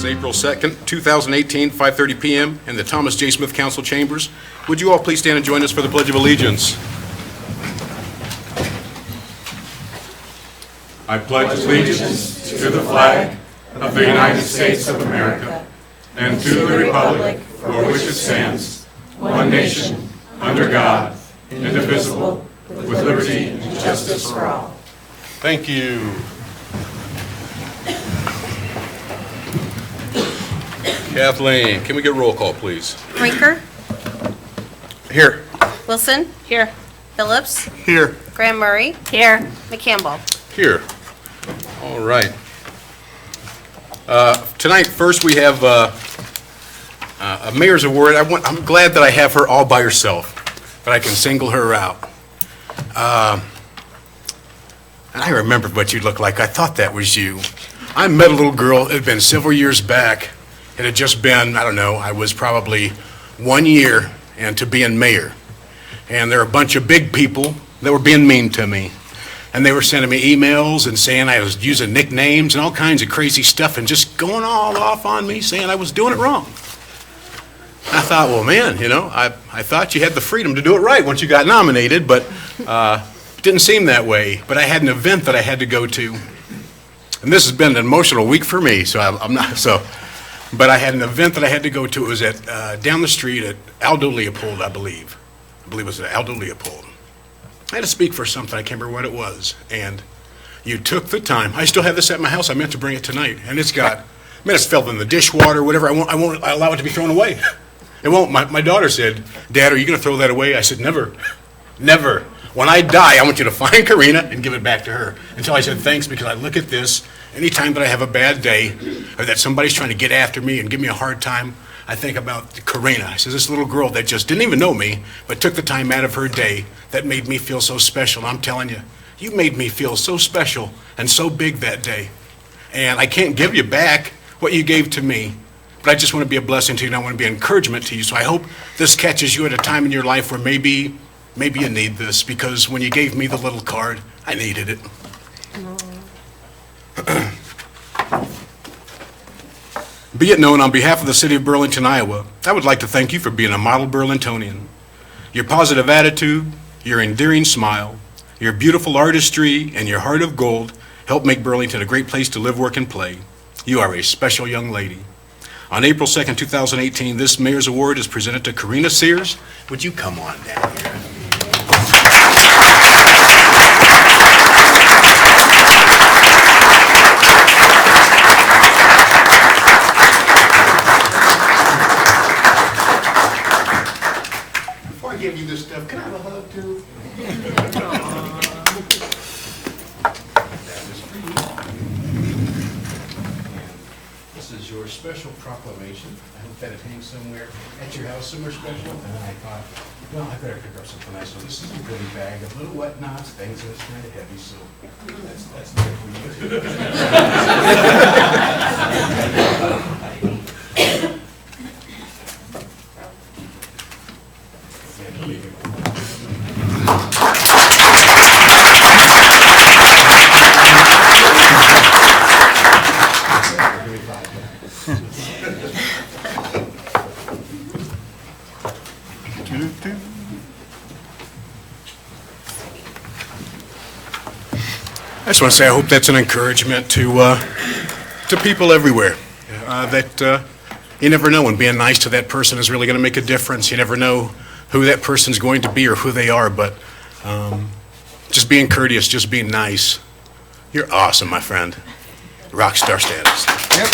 is April 2nd, 2018, 5:30 p.m. in the Thomas J. Smith Council Chambers. Would you all please stand and join us for the Pledge of Allegiance? I pledge allegiance to the flag of the United States of America and to the republic for which it stands, one nation, under God, indivisible, with liberty and justice for all. Thank you. Kathleen, can we get a roll call, please? Rinker, Here. Wilson, Here. Phillips, Here. Graham Murray, Here. McCampbell. Here. All right. Tonight, first we have a mayor's award. I'm glad that I have her all by herself, that I can single her out. And I remembered what you looked like. I thought that was you. I met a little girl, it had been several years back. It had just been, I don't know, I was probably 1 year into being mayor. And there were a bunch of big people that were being mean to me. And they were sending me emails and saying I was using nicknames and all kinds of crazy stuff and just going all off on me, saying I was doing it wrong. I thought, well, man, you know, I thought you had the freedom to do it right once you got nominated, but it didn't seem that way. But I had an event that I had to go to. And this has been an emotional week for me, so I'm not, so. But I had an event that I had to go to. It was at down the street at Aldo Leopold, I believe. I believe it was at Aldo Leopold. I had to speak for something. I can't remember what it was. And you took the time. I still have this at my house. I meant to bring it tonight. And it's got, it's filled in the dishwater, whatever. I won't allow it to be thrown away. It won't. My daughter said, Dad, are you going to throw that away? I said, never. Never. When I die, I want you to find Karina and give it back to her. Until I said, thanks, because I look at this. Anytime that I have a bad day or that somebody's trying to get after me and give me a hard time, I think about Karina. I said, this little girl that just didn't even know me, but took the time out of her day that made me feel so special. And I'm telling you, you made me feel so special and so big that day. And I can't give you back what you gave to me, but I just want to be a blessing to you and I want to be an encouragement to you. So I hope this catches you at a time in your life where maybe you need this, because when you gave me the little card, I needed it. Be it known, on behalf of the city of Burlington, Iowa, I would like to thank you for being a model Burlingtonian. Your positive attitude, your endearing smile, your beautiful artistry, and your heart of gold help make Burlington a great place to live, work, and play. You are a special young lady. On April 2nd, 2018, this Mayor's Award is presented to Karina Sears. Would you come on down here? Before I give you this stuff, can I have a hug too? This is your special proclamation. I hope that it hangs somewhere at your house, somewhere special. And I thought, well, I better pick up something nice. So this is a goodie bag of little wet knots, things that's kind of heavy, so that's good for you. I just want to say I hope that's an encouragement to people everywhere, that you never know when being nice to that person is really going to make a difference. You never know who that person's going to be or who they are, but just being courteous, just being nice. You're awesome, my friend. Rock star status. Yep.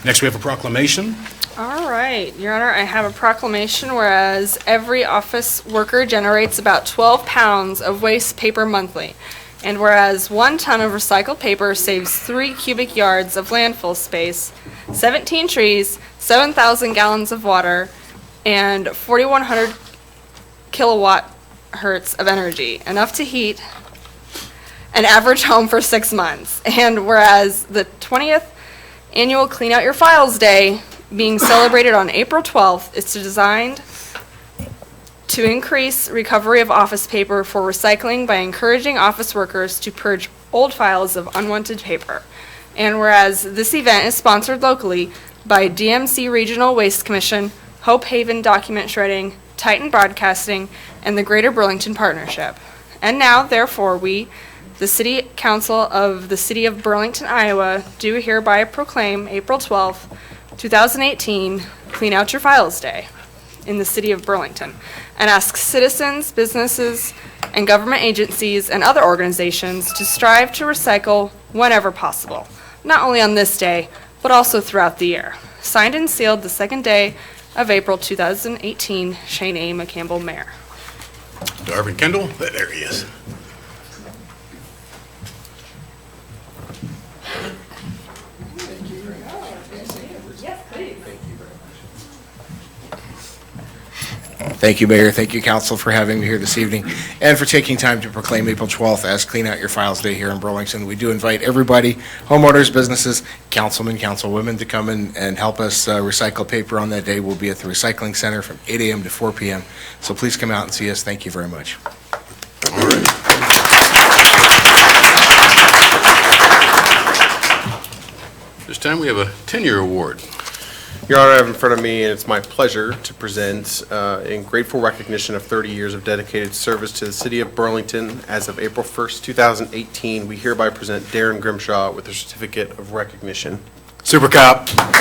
Next we have a proclamation. All right, Your Honor, I have a proclamation whereas every office worker generates about 12 pounds of waste paper monthly, and whereas 1 ton of recycled paper saves 3 cubic yards of landfill space, 17 trees, 7,000 gallons of water, and 4,100 kilowatt hertz of energy, enough to heat an average home for 6 months. And whereas the 20th annual Clean Out Your Files Day, being celebrated on April 12th, is designed to increase recovery of office paper for recycling by encouraging office workers to purge old files of unwanted paper. And whereas this event is sponsored locally by DMC Regional Waste Commission, Hope Haven Document Shredding, Titan Broadcasting, and the Greater Burlington Partnership. And now, therefore, we, the City Council of the City of Burlington, Iowa, do hereby proclaim April 12th, 2018, Clean Out Your Files Day in the City of Burlington, and ask citizens, businesses, and government agencies and other organizations to strive to recycle whenever possible, not only on this day, but also throughout the year. Signed and sealed the second day of April 2018, Shane A. McCampbell, Mayor. Darvin Kendall, there he is. Thank you, Mayor. Thank you, Council, for having me here this evening and for taking time to proclaim April 12th as Clean Out Your Files Day here in Burlington. We do invite everybody, homeowners, businesses, councilmen, councilwomen, to come in and help us recycle paper on that day. We'll be at the Recycling Center from 8 a.m. to 4 p.m. So please come out and see us. Thank you very much. All right. This time we have a 10-year award. Your Honor, I have in front of me, and it's my pleasure to present in grateful recognition of 30 years of dedicated service to the City of Burlington. As of April 1st, 2018, we hereby present Darren Grimshaw with a certificate of recognition. Super Cop. Super Cop.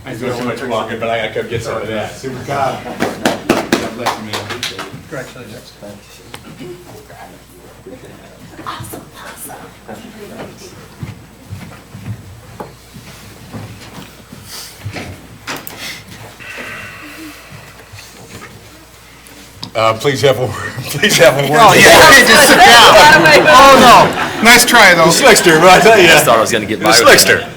I was doing too much walking, but I could get some of that. Super Cop. Congratulations. Please have a word. Please have a word. Oh, yeah, just sit down. Oh, no. Nice try, though. Slickster, but I tell you. I thought I was going to get by with Slickster. that.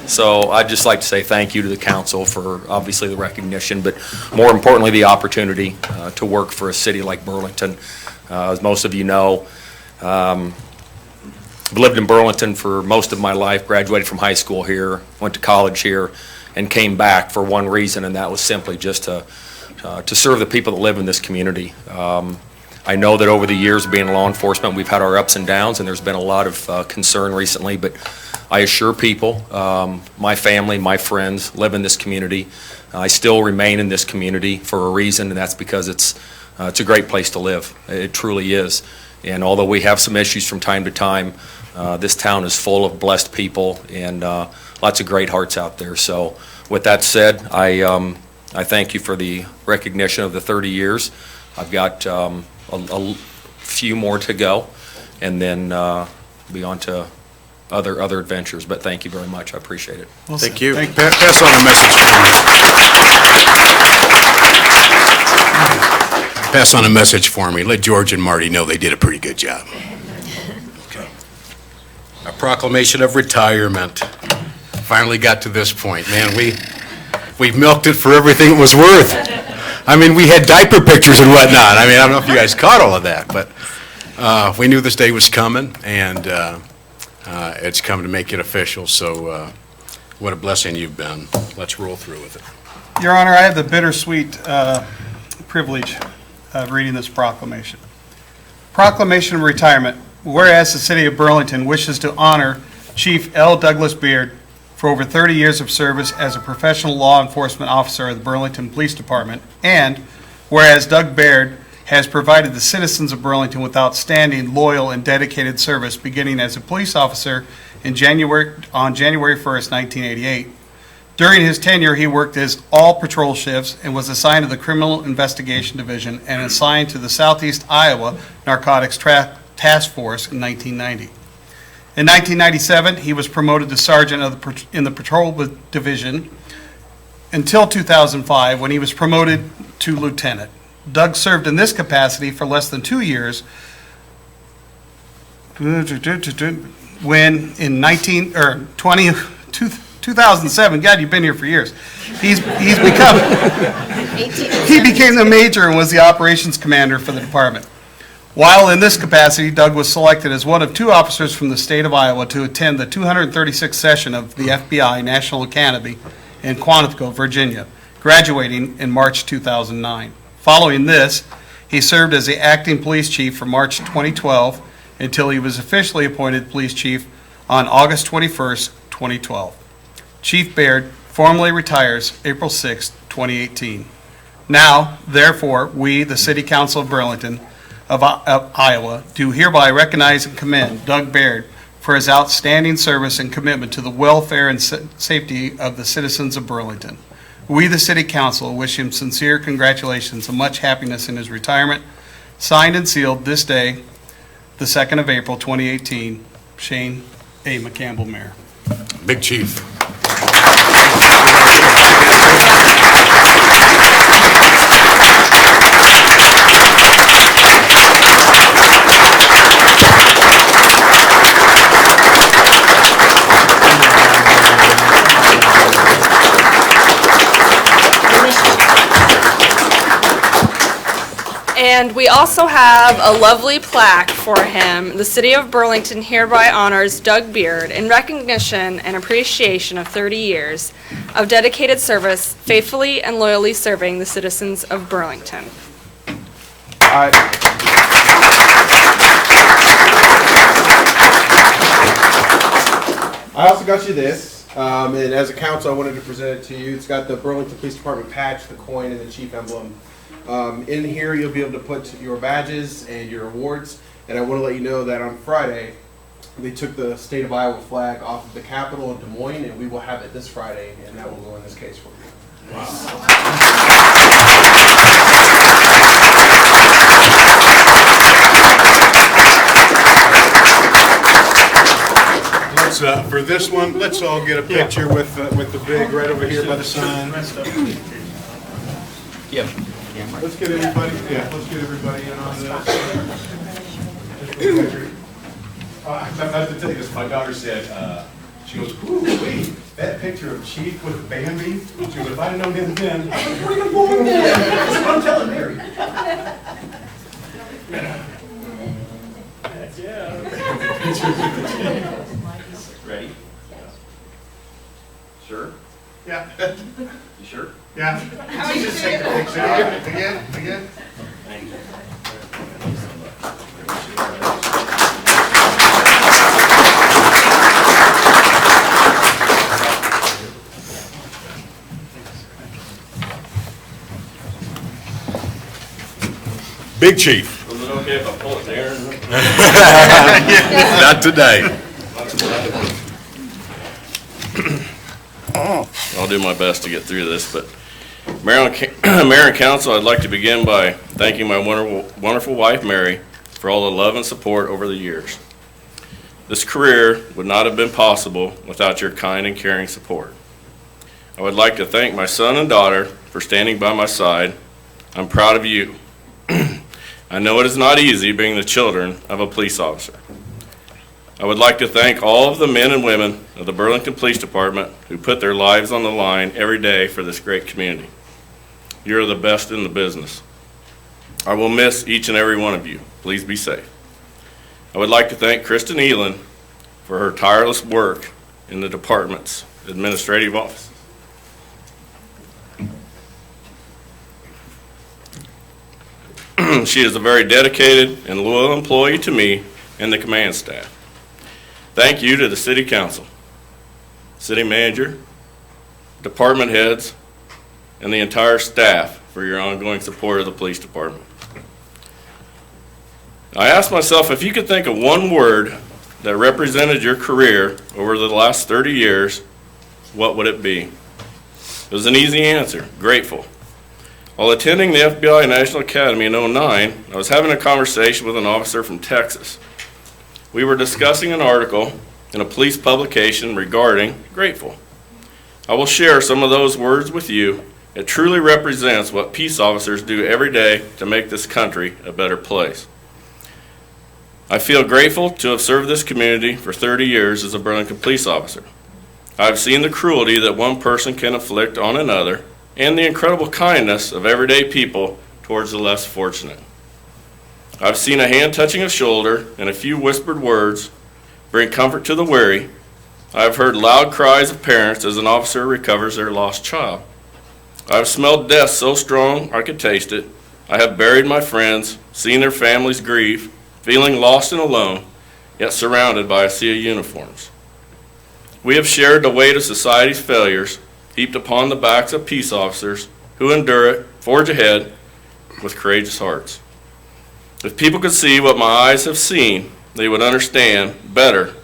So I'd just like to say thank you to the council for obviously the recognition, but more importantly, the opportunity to work for a city like Burlington. As most of you know, I've lived in Burlington for most of my life, graduated from high school here, went to college here, and came back for one reason, and that was simply just to serve the people that live in this community. I know that over the years of being in law enforcement, we've had our ups and downs, and there's been a lot of concern recently, but I assure people, my family, my friends live in this community. I still remain in this community for a reason, and that's because it's a great place to live. It truly is. And although we have some issues from time to time, this town is full of blessed people and lots of great hearts out there. So with that said, I thank you for the recognition of the 30 years. I've got a few more to go, and then be on to other adventures, but thank you very much. I appreciate it. Thank you. Pass on the message for me. Pass on a message for me. Let George and Marty know they did a pretty good job. Okay. A proclamation of retirement. Finally got to this point. Man, we milked it for everything it was worth. I mean, we had diaper pictures and whatnot. I mean, I don't know if you guys caught all of that, but we knew this day was coming, and it's come to make it official, so what a blessing you've been. Let's roll through with it. Your Honor, I have the bittersweet privilege of reading this proclamation. Proclamation of retirement. Whereas the City of Burlington wishes to honor Chief L. Douglas Beard for over 30 years of service as a professional law enforcement officer of the Burlington Police Department, and whereas Doug Baird has provided the citizens of Burlington with outstanding, loyal, and dedicated service beginning as a police officer on January 1st, 1988. During his tenure, he worked as all patrol shifts and was assigned to the Criminal Investigation Division and assigned to the Southeast Iowa Narcotics Task Force in 1990. In 1997, he was promoted to sergeant in the Patrol Division until 2005, when he was promoted to lieutenant. Doug served in this capacity for less than 2 years when in 2007, God, you've been here for years, he became the major and was the operations commander for the department. While in this capacity, Doug was selected as one of 2 officers from the state of Iowa to attend the 236th session of the FBI National Academy in Quantico, Virginia, graduating in March 2009. Following this, he served as the acting police chief from March 2012 until he was officially appointed police chief on August 21st, 2012. Chief Baird formally retires April 6, 2018. Now, therefore, we, the City Council of Burlington of Iowa, do hereby recognize and commend Doug Baird for his outstanding service and commitment to the welfare and safety of the citizens of Burlington. We, the City Council, wish him sincere congratulations and much happiness in his retirement. Signed and sealed this day, the 2nd of April, 2018, Shane A. McCampbell, Mayor. Big Chief. And we also have a lovely plaque for him. The City of Burlington hereby honors Doug Beard in recognition and appreciation of 30 years of dedicated service, faithfully and loyally serving the citizens of Burlington. I also got you this, and as a council, I wanted to present it to you. It's got the Burlington Police Department patch, the coin, and the chief emblem. In here, you'll be able to put your badges and your awards, and I want to let you know that on Friday, they took the state of Iowa flag off of the Capitol in Des Moines, and we will have it this Friday, and that will go in this case for you. For this one, let's all get a picture with the big right over here by the sign. Yep. Let's get everybody in on this. I have to tell you this, my daughter said, she goes, ooh, wait, that picture of Chief with Bambi, she goes, if I'd known him then, I would have born then. That's what I'm telling Mary. Ready? Sure? Yeah, You sure? yeah. Just take the picture. Again. Big Chief. Was it okay if I pull it there? Not today. I'll do my best to get through this, but Mayor and Council, I'd like to begin by thanking my wonderful wife, Mary, for all the love and support over the years. This career would not have been possible without your kind and caring support. I would like to thank my son and daughter for standing by my side. I'm proud of you. I know it is not easy being the children of a police officer. I would like to thank all of the men and women of the Burlington Police Department who put their lives on the line every day for this great community. You're the best in the business. I will miss each and every one of you. Please be safe. I would like to thank Kristen Elan for her tireless work in the department's administrative office. She is a very dedicated and loyal employee to me and the command staff. Thank you to the City Council, City Manager, department heads, and the entire staff for your ongoing support of the police department. I asked myself, if you could think of one word that represented your career over the last 30 years, what would it be? It was an easy answer: grateful. While attending the FBI National Academy in 2009, I was having a conversation with an officer from Texas. We were discussing an article in a police publication regarding grateful. I will share some of those words with you. It truly represents what peace officers do every day to make this country a better place. I feel grateful to have served this community for 30 years as a Burlington police officer. I've seen the cruelty that one person can inflict on another and the incredible kindness of everyday people towards the less fortunate. I've seen a hand touching a shoulder and a few whispered words bring comfort to the weary. I have heard loud cries of parents as an officer recovers their lost child. I have smelled death so strong I could taste it. I have buried my friends, seen their families grieve, feeling lost and alone, yet surrounded by a sea of uniforms. We have shared the weight of society's failures heaped upon the backs of peace officers who endure it, forge ahead with courageous hearts. If people could see what my eyes have seen, they would understand better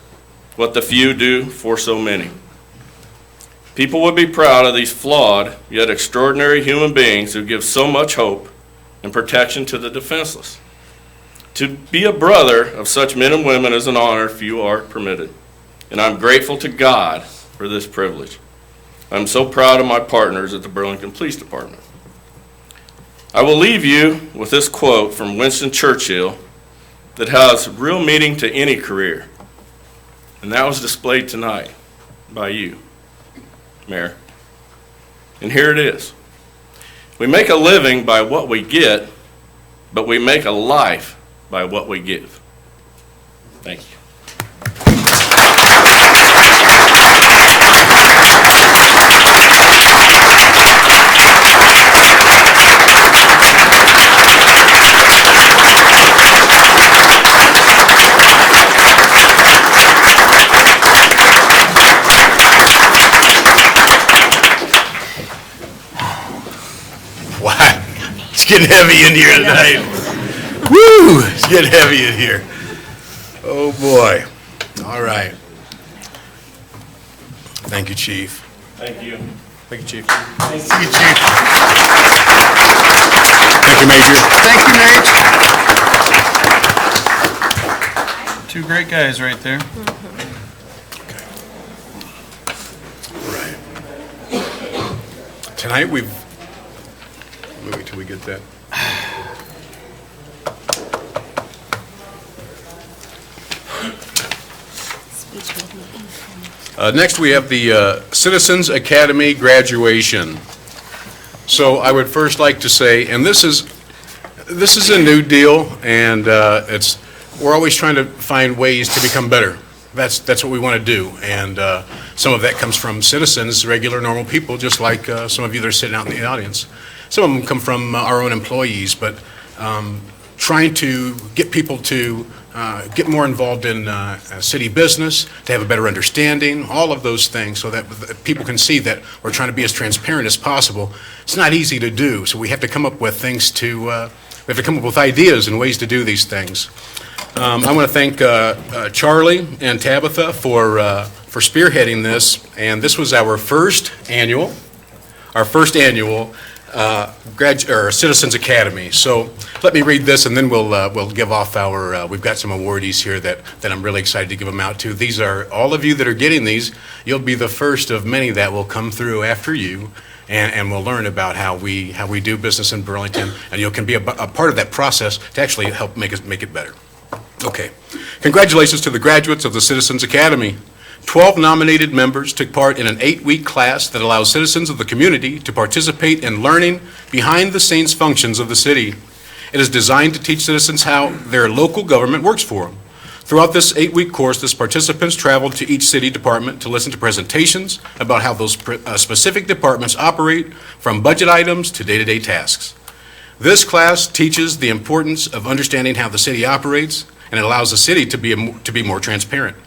what the few do for so many. People would be proud of these flawed yet extraordinary human beings who give so much hope and protection to the defenseless. To be a brother of such men and women is an honor few are permitted, and I'm grateful to God for this privilege. I'm so proud of my partners at the Burlington Police Department. I will leave you with this quote from Winston Churchill that has real meaning to any career, and that was displayed tonight by you, Mayor. And here it is. We make a living by what we get, but we make a life by what we give. Thank you. It's getting heavy in here tonight. Woo! It's getting heavy in here. Oh, boy. All right. Thank you, Chief. Thank you. Thank you, Chief. Thank you, Chief. Thank you, Major. Thank you, Mage. Two great guys right there. Right. Tonight we've, let me wait till we get that. Next, we have the Citizens Academy graduation. So I would first like to say, and this is a new deal, and we're always trying to find ways to become better. That's what we want to do, and some of that comes from citizens, regular, normal people, just like some of you that are sitting out in the audience. Some of them come from our own employees, but trying to get people to get more involved in city business, to have a better understanding, all of those things, so that people can see that we're trying to be as transparent as possible. It's not easy to do, so we have to come up with things to, we have to come up with ideas and ways to do these things. I want to thank Charlie and Tabitha for spearheading this, and this was our first annual Citizens Academy. So let me read this, and then we'll give off our, we've got some awardees here that I'm really excited to give them out to. These are, all of you that are getting these, you'll be the first of many that will come through after you, and we'll learn about how we do business in Burlington, and you can be a part of that process to actually help make it better. Okay. Congratulations to the graduates of the Citizens Academy. 12 nominated members took part in an 8-week class that allows citizens of the community to participate in learning behind-the-scenes functions of the city. It is designed to teach citizens how their local government works for them. Throughout this 8-week course, the participants traveled to each city department to listen to presentations about how those specific departments operate, from budget items to day-to-day tasks. This class teaches the importance of understanding how the city operates, and it allows the city to be more transparent.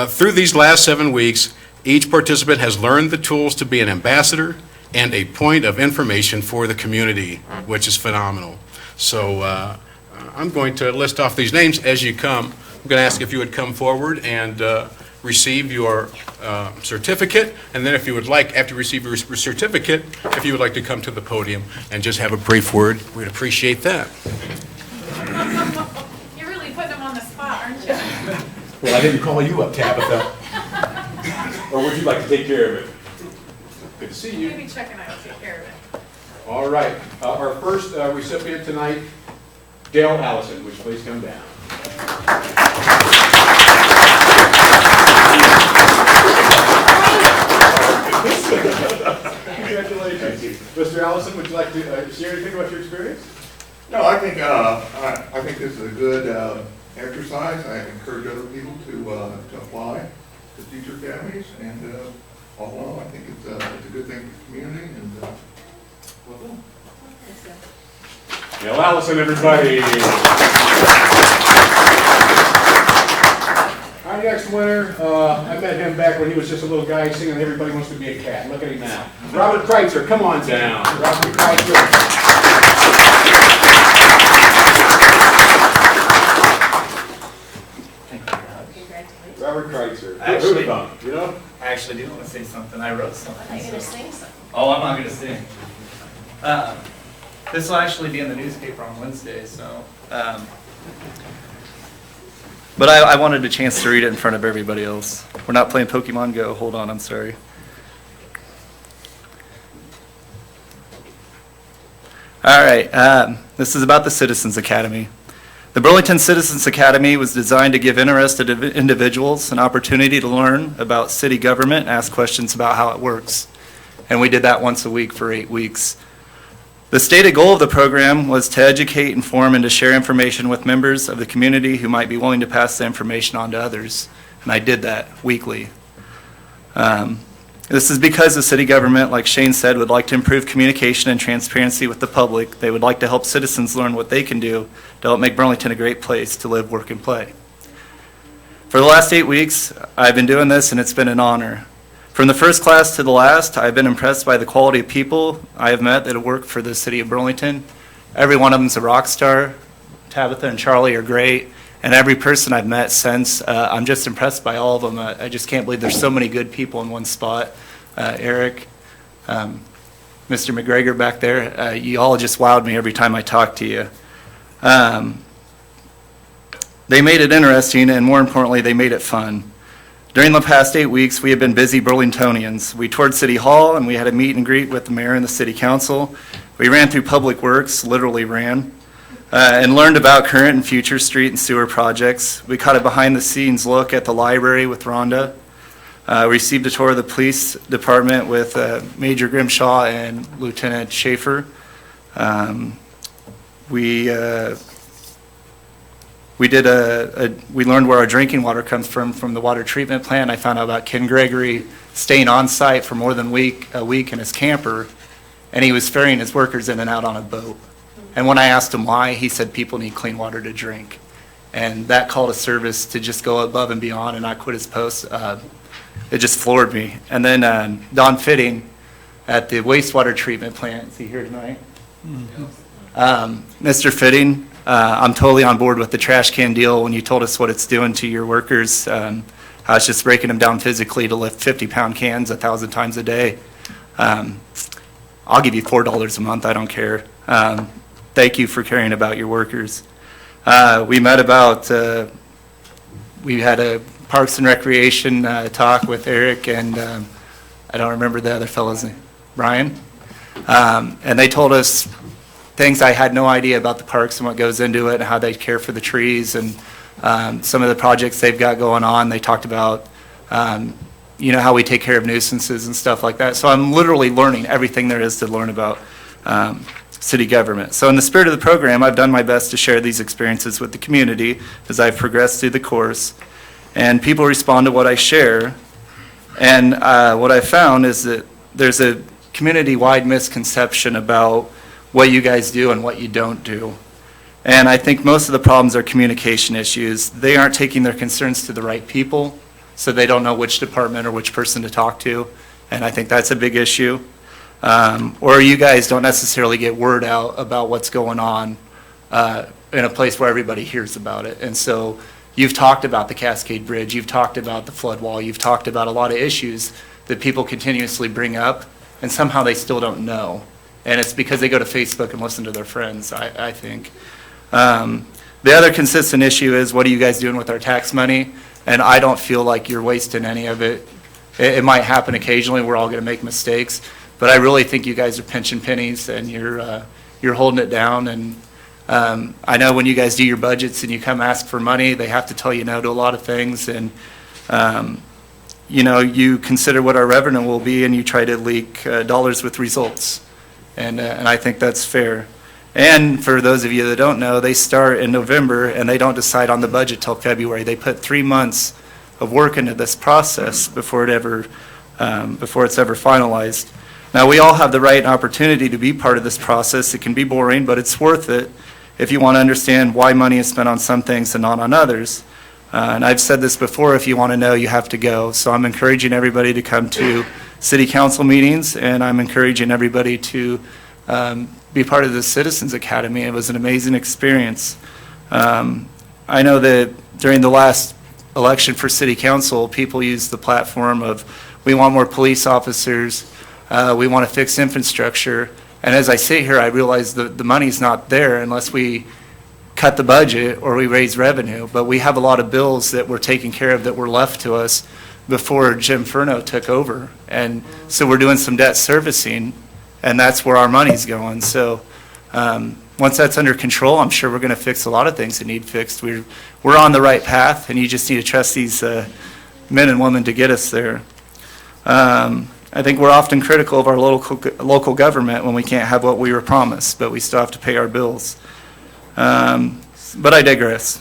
Through these last 7 weeks, each participant has learned the tools to be an ambassador and a point of information for the community, which is phenomenal. So I'm going to list off these names as you come. I'm going to ask if you would come forward and receive your certificate, and then if you would like, after you receive your certificate, if you would like to come to the podium and just have a brief word, we'd appreciate that. You're really putting them on the spot, aren't you? Well, I didn't call you up, Tabitha. Or would you like to take care of it? Good to see you. Maybe Chuck and I will take care of it. All right. Our first recipient tonight, Dale Allison. Would you please come down? Congratulations. Mr. Allison, would you like to share anything about your experience? No, I think I I think this is a good exercise. I encourage other people to apply to teacher academies, and all in all, I think it's a good thing for the community, and well done. Well, Allison, everybody. Our next winner, I met him back when he was just a little guy singing "Everybody Wants to Be a Cat." Look at him now. Robert Kreitzer, come on down. Robert Kreitzer. Robert Kreitzer. Actually- You know? I actually do want to say something. I wrote something. I thought you were going to sing something. Oh, I'm not going to sing. This will actually be in the newspaper on Wednesday, so. But I wanted a chance to read it in front of everybody else. We're not playing Pokemon Go. Hold on, I'm sorry. All right, this is about the Citizens Academy. The Burlington Citizens Academy was designed to give interested individuals an opportunity to learn about city government and ask questions about how it works. And we did that once a week for 8 weeks. The stated goal of the program was to educate, inform, and to share information with members of the community who might be willing to pass the information on to others. And I did that weekly. This is because the city government, like Shane said, would like to improve communication and transparency with the public. They would like to help citizens learn what they can do to help make Burlington a great place to live, work, and play. For the last 8 weeks, I've been doing this, and it's been an honor. From the first class to the last, I've been impressed by the quality of people I have met that have worked for the city of Burlington. Every one of them is a rock star. Tabitha and Charlie are great, and every person I've met since, I'm just impressed by all of them. I just can't believe there's so many good people in one spot. Eric, Mr. McGregor back there, you all just wowed me every time I talk to you. They made it interesting, and more importantly, they made it fun. During the past 8 weeks, we have been busy Burlingtonians. We toured City Hall, and we had a meet and greet with the mayor and the city council. We ran through Public Works, literally ran, and learned about current and future street and sewer projects. We caught a behind-the-scenes look at the library with Rhonda. Received a tour of the police department with Major Grimshaw and Lieutenant Schaefer. We learned where our drinking water comes from the water treatment plant. I found out about Ken Gregory staying on site for more than a week in his camper, and he was ferrying his workers in and out on a boat. And when I asked him why, he said people need clean water to drink. And that call to service to just go above and beyond and not quit his post, it just floored me. And then Don Fitting at the wastewater treatment plant, is he here tonight? Mr. Fitting, I'm totally on board with the trash can deal. When you told us what it's doing to your workers, how it's just breaking them down physically to lift 50-pound cans 1,000 times a day. I'll give you $4 a month, I don't care. Thank you for caring about your workers. We had a Parks and Recreation talk with Eric and I don't remember the other fellow's name, Brian. And they told us things I had no idea about the parks and what goes into it and how they care for the trees and some of the projects they've got going on. They talked about how we take care of nuisances and stuff like that. So I'm literally learning everything there is to learn about city government. So in the spirit of the program, I've done my best to share these experiences with the community as I've progressed through the course. And people respond to what I share. And what I found is that there's a community-wide misconception about what you guys do and what you don't do. And I think most of the problems are communication issues. They aren't taking their concerns to the right people, so they don't know which department or which person to talk to. And I think that's a big issue. Or you guys don't necessarily get word out about what's going on in a place where everybody hears about it. And so you've talked about the Cascade Bridge, you've talked about the flood wall, you've talked about a lot of issues that people continuously bring up, and somehow they still don't know. And it's because they go to Facebook and listen to their friends, I think. The other consistent issue is, what are you guys doing with our tax money? And I don't feel like you're wasting any of it. It might happen occasionally, we're all gonna make mistakes, but I really think you guys are pinching pennies and you're holding it down. And I know when you guys do your budgets and you come ask for money, they have to tell you no to a lot of things. And you consider what our revenue will be and you try to leak dollars with results. And I think that's fair. And for those of you that don't know, they start in November and they don't decide on the budget till February. They put 3 months of work into this process before it's ever finalized. Now, we all have the right and opportunity to be part of this process. It can be boring, but it's worth it if you want to understand why money is spent on some things and not on others. And I've said this before, if you want to know, you have to go. So I'm encouraging everybody to come to city council meetings, and I'm encouraging everybody to be part of the Citizens Academy. It was an amazing experience. I know that during the last election for city council, people used the platform of, we want more police officers, we want to fix infrastructure. And as I sit here, I realize the money's not there unless we cut the budget or we raise revenue. But we have a lot of bills that were taken care of that were left to us before Jim Furno took over. And so we're doing some debt servicing, and that's where our money's going. So once that's under control, I'm sure we're going to fix a lot of things that need fixed. We're on the right path, and you just need to trust these men and women to get us there. I think we're often critical of our local government when we can't have what we were promised, but we still have to pay our bills. But I digress.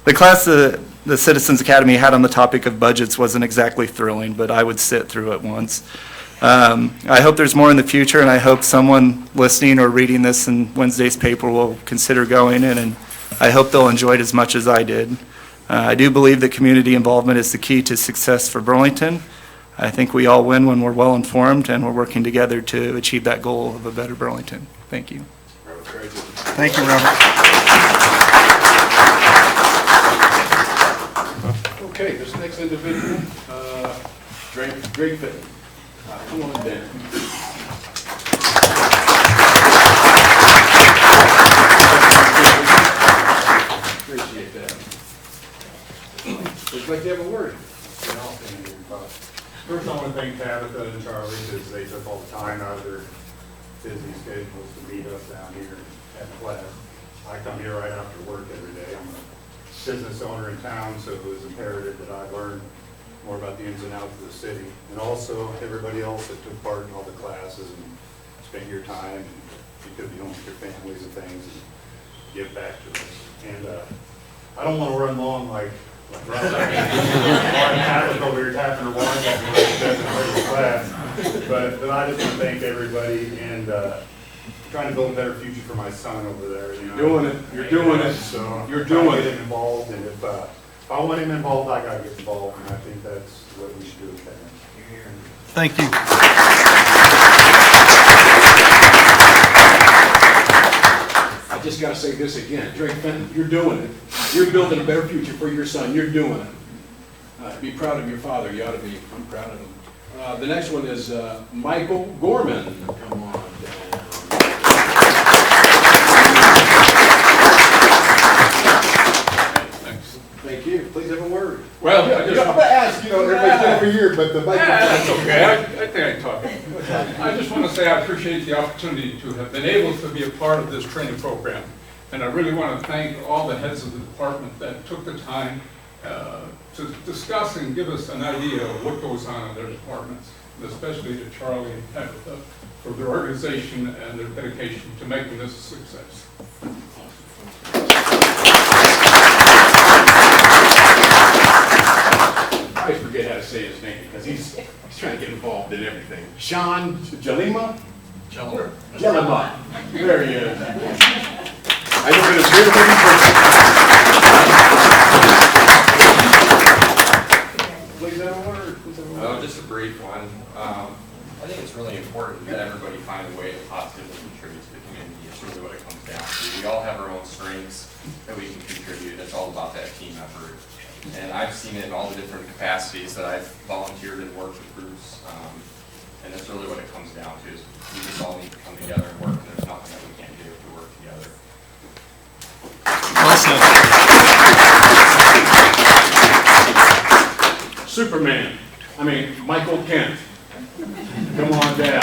The class the Citizens Academy had on the topic of budgets wasn't exactly thrilling, but I would sit through it once. I hope there's more in the future, and I hope someone listening or reading this in Wednesday's paper will consider going in, and I hope they'll enjoy it as much as I did. I do believe that community involvement is the key to success for Burlington. I think we all win when we're well informed and we're working together to achieve that goal of a better Burlington. Thank you. Thank you, Robert. Okay, this next individual, Drake Fitton. Come on down. Appreciate that. Looks like you have a word. First, I want to thank Tabitha and Charlie because they took all the time out of their busy schedules to meet us down here at the class. I come here right after work every day. I'm a business owner in town, so it was imperative that I learn more about the ins and outs of the city. And also, everybody else that took part in all the classes and spent your time, and you could be home with your families and things, and give back to us. And I don't want to run long like Russ. Tabitha over here tapping her wine at class. But I just want to thank everybody and trying to build a better future for my son over there. You know, Doing it. You're doing it. So You're doing get it. him involved, and if I want him involved, I got to get involved, and I think that's what we should do with that. Thank you. I just got to say this again. Drake Fenton, you're doing it. You're building a better future for your son. You're doing it. Be proud of your father. You ought to be. I'm proud of him. The next one is Michael Gorman. Come on down. Thanks. Thank you. Please have a word. Well, I'm going to ask, everybody's done it for years, but the mic. That's okay. I think I can talk. I just want to say I appreciate the opportunity to have been able to be a part of this training program. And I really want to thank all the heads of the department that took the time to discuss and give us an idea of what goes on in their departments, and especially to Charlie and Tabitha for their organization and their dedication to making this a success. I always forget how to say his name because he's trying to get involved in everything. Sean Jalima? Jalima. There he is. I know that it's very Please have a word. Oh, just a brief one. I think it's really important that everybody find a way to positively contribute to the community. It's really what it comes down to. We all have our own strengths that we can contribute. It's all about that team effort. And I've seen it in all the different capacities that I've volunteered and worked with groups. And that's really what it comes down to, is we just all need to come together and work, and there's nothing that we can't do if we work together. Superman. I mean, Michael Kent. Come on down.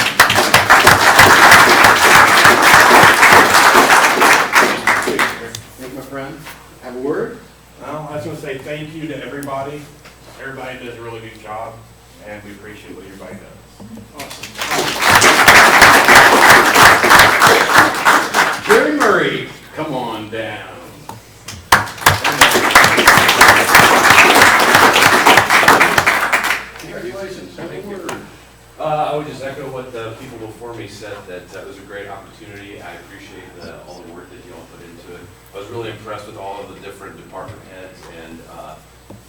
Thank my friend. Have a word? Well, I just want to say thank you to everybody. Everybody does a really good job, and we appreciate what everybody does. Awesome. Jerry Murray. I would just echo what the people before me said, that it was a great opportunity. I appreciate all the work that you all put into it. I was really impressed with all of the different department heads and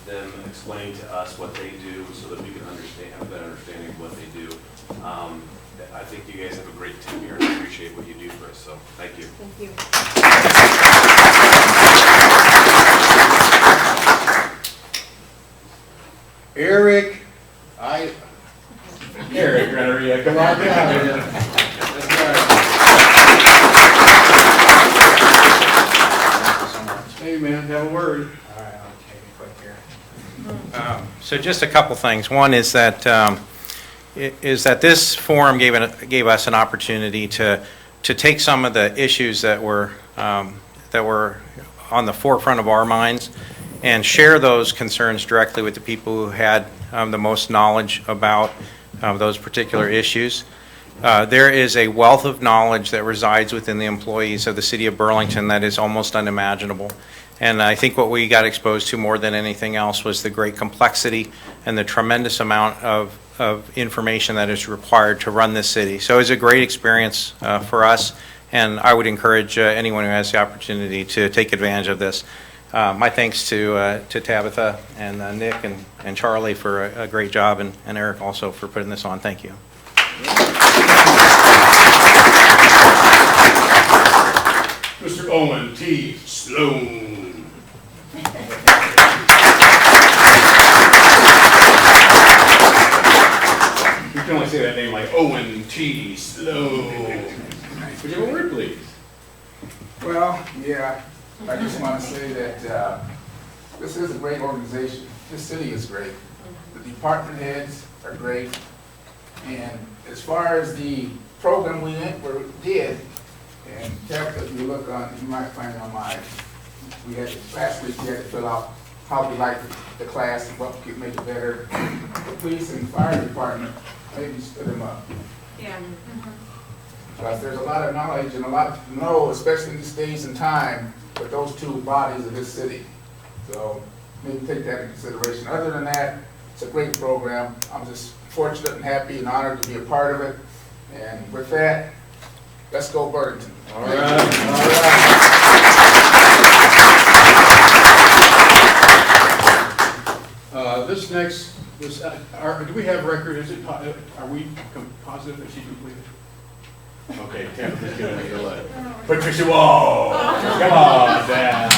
them explaining to us what they do so that we can have a better understanding of what they do. I think you guys have a great team here, and I appreciate what you do for us, so thank you. Thank you. Eric, Eric Renneria, come on down here. That's right. Hey, man, have a word. All right, I'll take it quick here. So just a couple things. One is that this forum gave us an opportunity to take some of the issues that were on the forefront of our minds and share those concerns directly with the people who had the most knowledge about those particular issues. There is a wealth of knowledge that resides within the employees of the City of Burlington that is almost unimaginable. And I think what we got exposed to more than anything else was the great complexity and the tremendous amount of information that is required to run this city. So it was a great experience for us, and I would encourage anyone who has the opportunity to take advantage of this. My thanks to Tabitha and Nick and Charlie for a great job, and Eric also for putting this on. Thank you. Mr. Owen T. Sloan. You can only say that name like Owen T. Sloan. Would you have a word, please? Well, yeah, I just want to say that this is a great organization. This city is great. The department heads are great. And as far as the program we did, and Tabitha, if you look on, you might find it online. We had, last week, we had to fill out how we liked the class and what could make it better. The police and fire department, maybe stood them up. Yeah. Because there's a lot of knowledge and a lot to know, especially in these days and time, with those two bodies of this city. So maybe take that into consideration. Other than that, it's a great program. I'm just fortunate and happy and honored to be a part of it. And with that, let's go Burlington. All right. All right. Do we have record? Are we positive that she completed? Okay, Tabitha's giving me your letter. Patricia, whoa! Come on down.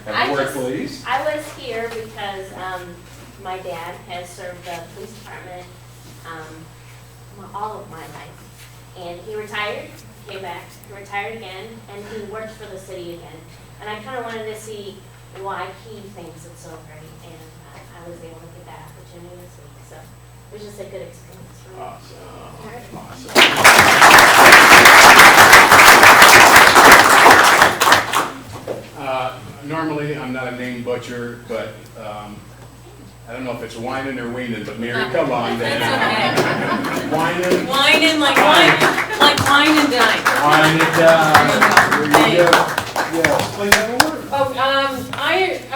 Have a word, please. I was here because my dad has served the police department all of my life. And he retired, came back, retired again, and he worked for the city again. And I kind of wanted to see why he thinks it's so great, and I was able to get that opportunity this week. So it was just a good experience for me. Awesome. Normally, I'm not a name butcher, but I don't know if it's whining or weaning, but Mary, come on. That's okay. Whining. Whining like wine and dine. Wine and dine. There you go. Yes. Please have a word.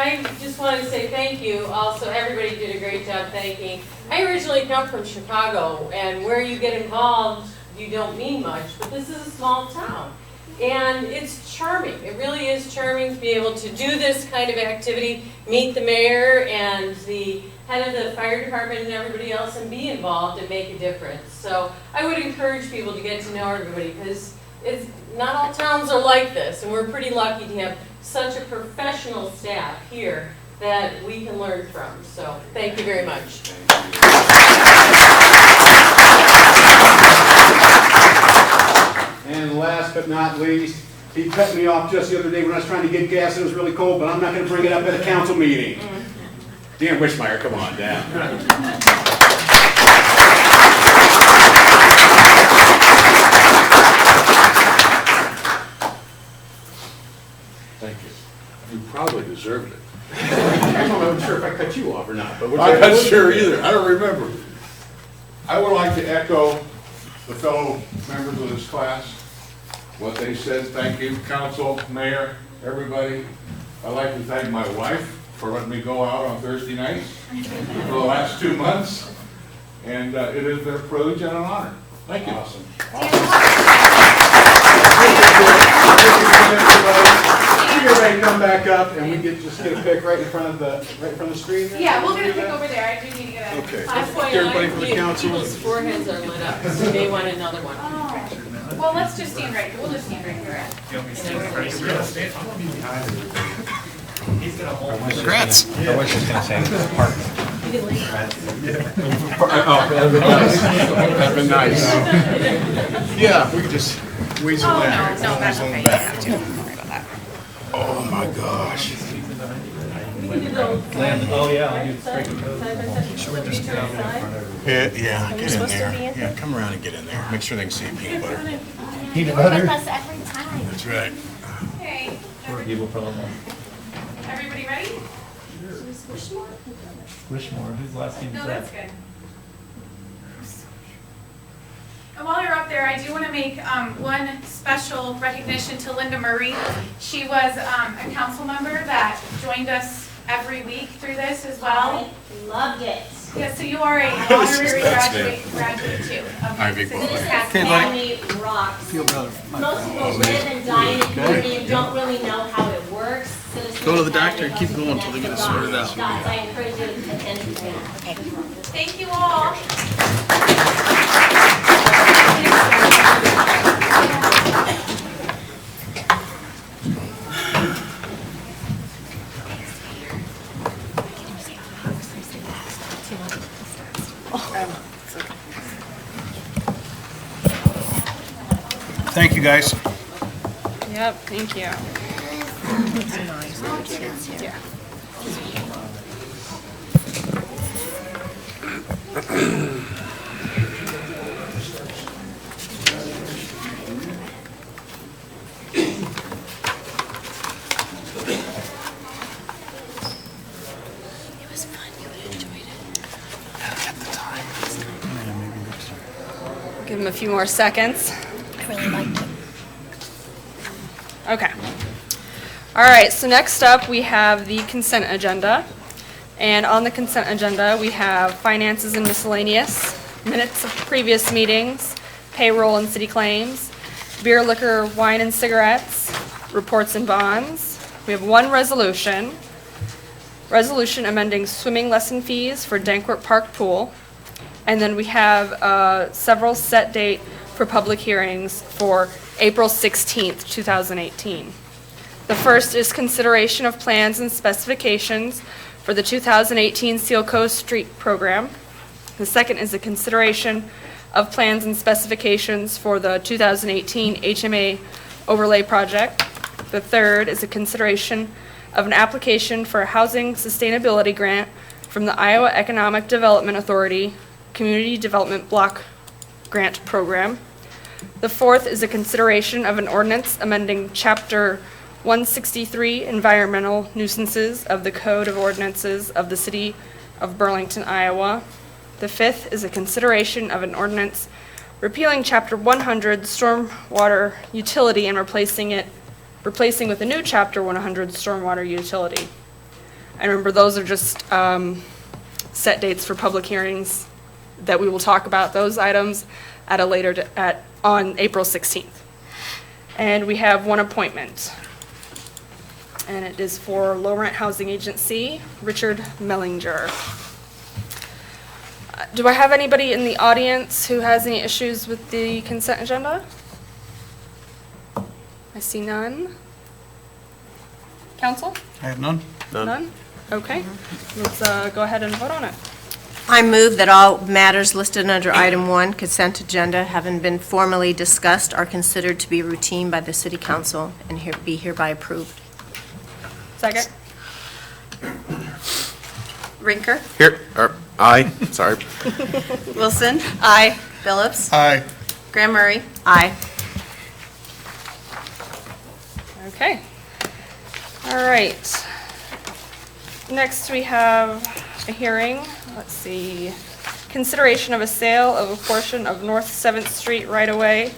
I just wanted to say thank you. Also, everybody did a great job thanking. I originally come from Chicago, and where you get involved, you don't mean much, but this is a small town. And it's charming. It really is charming to be able to do this kind of activity, meet the mayor and the head of the fire department and everybody else, and be involved and make a difference. So I would encourage people to get to know everybody, because not all towns are like this, and we're pretty lucky to have such a professional staff here that we can learn from. So thank you very much. And last but not least, he cut me off just the other day when I was trying to get gas. It was really cold, but I'm not going to bring it up at a council meeting. Dan Wishmeyer, come on down. Thank you. You probably deserved it. I'm not sure if I cut you off or not. But I'm not sure either. I don't remember. I would like to echo the fellow members of this class, what they said. Thank you, council, mayor, everybody. I'd like to thank my wife for letting me go out on Thursday nights for the last 2 months. And it has been a privilege and an honor. Thank you. Awesome. Everybody come back up and we just get a pic right in front of the screen. Yeah, we'll get a pic over there. I do need to get a. Okay. FYI, Everybody from the council. people's foreheads are lit up, so they want another one. Well, let's just stand right here. We'll just stand right here. Congrats. I was just going to say, park. That'd been nice. Yeah, we could just weasel in. No, that's okay. You don't have to. Don't worry about that. Oh my gosh. Oh, yeah. Yeah, get in there. Yeah, come around and get in there. Make sure they can see peanut butter. You're with us every time. That's right. Okay. Everybody ready? Wishmore, whose last name No, that's good. And while you're up there, I do want to make one special recognition to Linda Murray. She was a council member that joined us every week through this as well. I loved it. Yeah, so you are an honorary graduate too. Ivy Boy. Family rocks. Most people live and die in the community and don't really know how it works. Go to the doctor and keep going until they get it sorted out. I encourage you to attend the training. Thank you all. Thank you, guys. Yep, thank you. Yeah. It was fun. You would enjoyed it. At the time. Give them a few more seconds. I really liked it. Okay. All right, so next up, we have the consent agenda. And on the consent agenda, we have finances and miscellaneous, minutes of previous meetings, payroll and city claims, beer, liquor, wine, and cigarettes, reports and bonds. We have one resolution amending swimming lesson fees for Dankwart Park Pool. And then we have several set date for public hearings for April 16th, 2018. The first is consideration of plans and specifications for the 2018 Seal Coast Street Program. The second is a consideration of plans and specifications for the 2018 HMA Overlay Project. The third is a consideration of an application for a housing sustainability grant from the Iowa Economic Development Authority Community Development Block Grant Program. The fourth is a consideration of an ordinance amending Chapter 163 Environmental Nuisances of the Code of Ordinances of the City of Burlington, Iowa. The fifth is a consideration of an ordinance repealing Chapter 100 Stormwater Utility and replacing with a new Chapter 100 Stormwater Utility. And remember, those are just set dates for public hearings that we will talk about those items at a later on April 16th. And we have one appointment. And it is for Low Rent Housing Agency, Richard Mellinger. Do I have anybody in the audience who has any issues with the consent agenda? I see none. Council? I have none. None? Okay. Let's go ahead and vote on it. I move that all matters listed under item 1, consent agenda, having been formally discussed, are considered to be routine by the city council and be hereby approved. Second? Rinker? Here, aye, sorry. Wilson? Aye. Phillips? Aye. Graham Murray? Aye. Okay. All right. Next, we have a hearing. Let's see. Consideration of a sale of a portion of North 7th Street right-of-way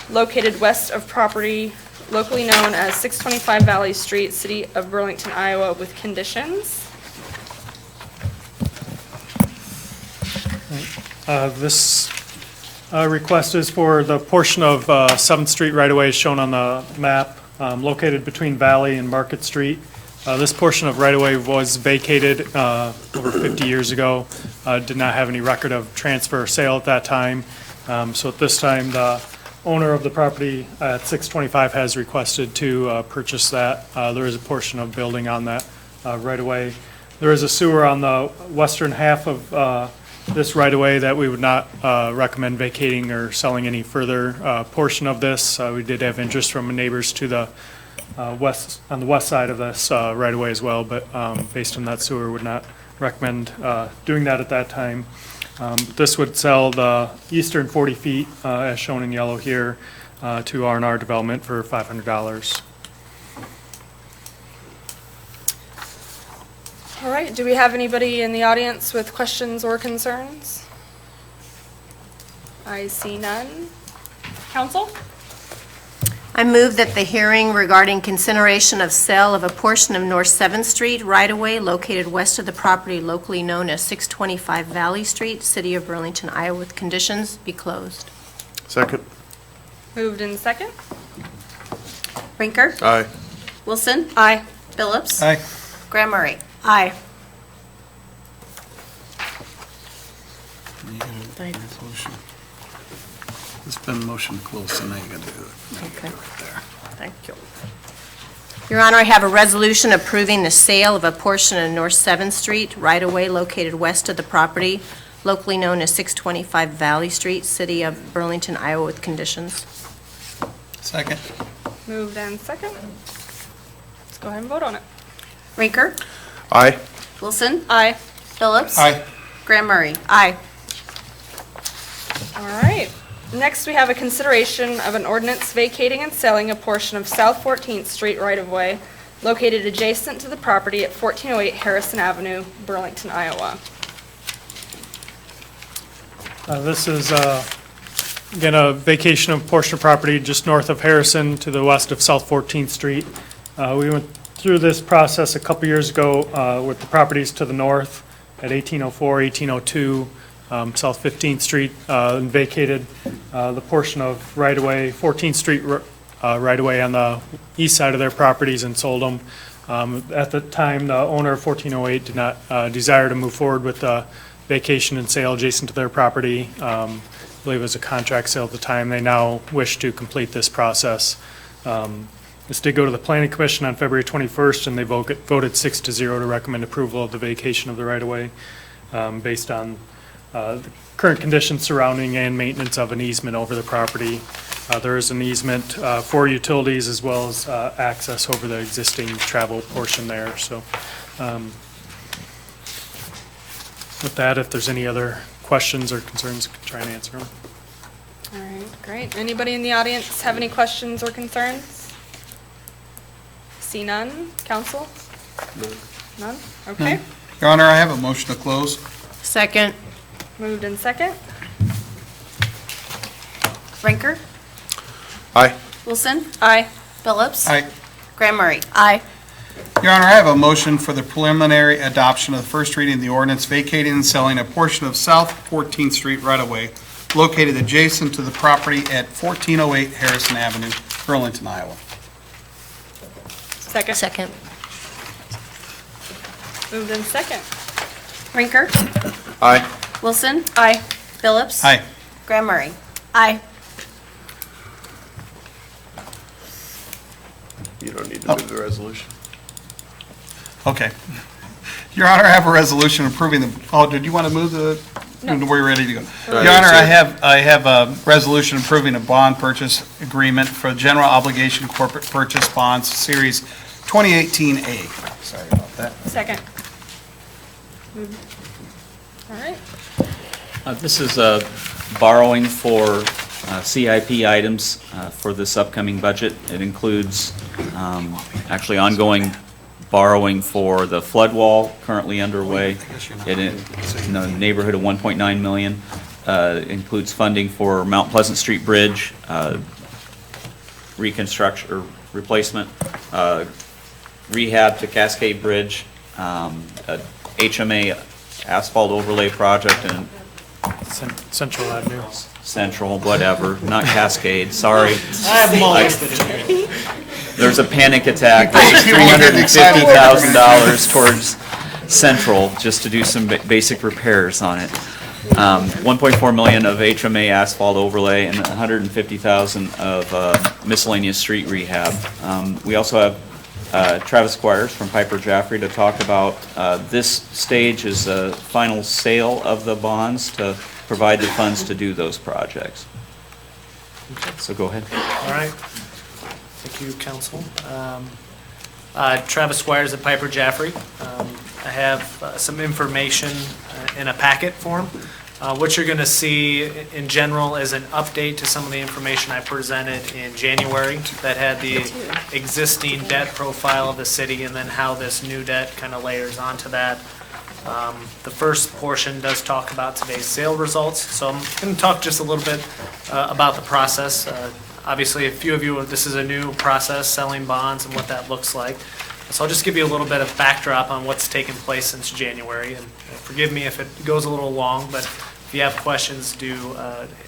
located west of property locally known as 625 Valley Street, City of Burlington, Iowa, with conditions. This request is for the portion of 7th Street right-of-way shown on the map, located between Valley and Market Street. This portion of right-of-way was vacated over 50 years ago, did not have any record of transfer or sale at that time. So at this time, the owner of the property at 625 has requested to purchase that. There is a portion of building on that right-of-way. There is a sewer on the western half of this right-of-way that we would not recommend vacating or selling any further portion of this. We did have interest from neighbors to the west, on the west side of this right-of-way as well, but based on that sewer, would not recommend doing that at that time. This would sell the eastern 40 feet, as shown in yellow here, to R&R Development for $500. All right, do we have anybody in the audience with questions or concerns? I see none. Council? I move that the hearing regarding consideration of sale of a portion of North 7th Street right-of-way located west of the property locally known as 625 Valley Street, City of Burlington, Iowa, with conditions be closed. Second. Moved in second. Rinker? Aye. Wilson? Aye. Phillips? Aye. Graham Murray? Aye. It's been motion to close, so now you got to do it. Okay. Thank you. Your Honor, I have a resolution approving the sale of a portion of North 7th Street right-of-way located west of the property, locally known as 625 Valley Street, City of Burlington, Iowa, with conditions. Second. Moved and second. Let's go ahead and vote on it. Rinker? Aye. Wilson? Aye. Phillips? Aye. Graham Murray? Aye. All right. Next, we have a consideration of an ordinance vacating and selling a portion of South 14th Street right-of-way located adjacent to the property at 1408 Harrison Avenue, Burlington, Iowa. This is, again, a vacation of portion of property just north of Harrison to the west of South 14th Street. We went through this process a couple years ago with the properties to the north at 1804, 1802, South 15th Street, and vacated the portion of right-of-way, 14th Street right-of-way on the east side of their properties and sold them. At the time, the owner of 1408 did not desire to move forward with the vacation and sale adjacent to their property. I believe it was a contract sale at the time. They now wish to complete this process. This did go to the Planning Commission on February 21st, and they voted 6-0 to recommend approval of the vacation of the right-of-way based on the current conditions surrounding and maintenance of an easement over the property. There is an easement for utilities as well as access over the existing travel portion there. So with that, if there's any other questions or concerns, I can try and answer them. All right, great. Anybody in the audience have any questions or concerns? See none. Council? None? Okay. Your Honor, I have a motion to close. Second. Moved in second. Rinker? Aye. Wilson? Aye. Phillips? Aye. Graham Murray? Aye. Your Honor, I have a motion for the preliminary adoption of the first reading of the ordinance vacating and selling a portion of South 14th Street right-of-way located adjacent to the property at 1408 Harrison Avenue, Burlington, Iowa. Second. Second. Moved in second. Rinker? Aye. Wilson? Aye. Phillips? Aye. Graham Murray? Aye. You don't need to move the resolution. Okay. Your Honor, I have a resolution approving the, oh, did you want to move the, were you ready to go? Your Honor, I have a resolution approving a bond purchase agreement for general obligation corporate purchase bonds, Series 2018A. Sorry about that. Second. All right. This is borrowing for CIP items for this upcoming budget. It includes actually ongoing borrowing for the flood wall currently underway in the neighborhood of $1.9 million. Includes funding for Mount Pleasant Street Bridge reconstruction or replacement, rehab to Cascade Bridge, a HMA asphalt overlay project, and Central Avenue. Central, whatever, not Cascade, sorry. I have them all listed in here. There's a panic attack. There's $350,000 towards Central just to do some basic repairs on it. 1.4 million of HMA asphalt overlay and 150,000 of miscellaneous street rehab. We also have Travis Squires from Piper Jaffray to talk about this stage is the final sale of the bonds to provide the funds to do those projects. So go ahead. All right. Thank you, Council. Travis Squires at Piper Jaffray. I have some information in a packet form. What you're going to see in general is an update to some of the information I presented in January that had the existing debt profile of the city and then how this new debt kind of layers onto that. The first portion does talk about today's sale results, so I'm going to talk just a little bit about the process. Obviously, a few of you, this is a new process, selling bonds and what that looks like. So I'll just give you a little bit of backdrop on what's taken place since January, and forgive me if it goes a little long, but if you have questions, do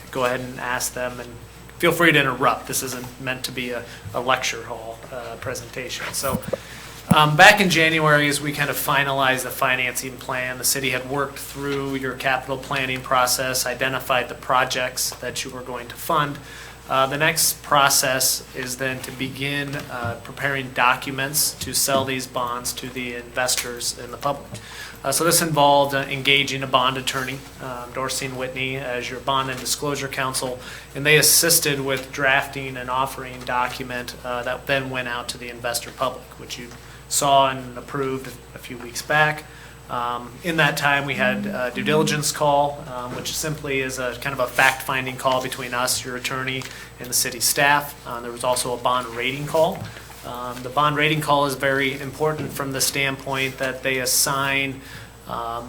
go ahead and ask them, and feel free to interrupt. This isn't meant to be a lecture hall presentation. So back in January, as we kind of finalized the financing plan, the city had worked through your capital planning process, identified the projects that you were going to fund. The next process is then to begin preparing documents to sell these bonds to the investors in the public. So this involved engaging a bond attorney, Dorsey & Whitney, as your bond and disclosure counsel, and they assisted with drafting an offering document that then went out to the investor public, which you saw and approved a few weeks back. In that time, we had a due diligence call, which simply is a kind of a fact-finding call between us, your attorney, and the city staff. There was also a bond rating call. The bond rating call is very important from the standpoint that they assign, I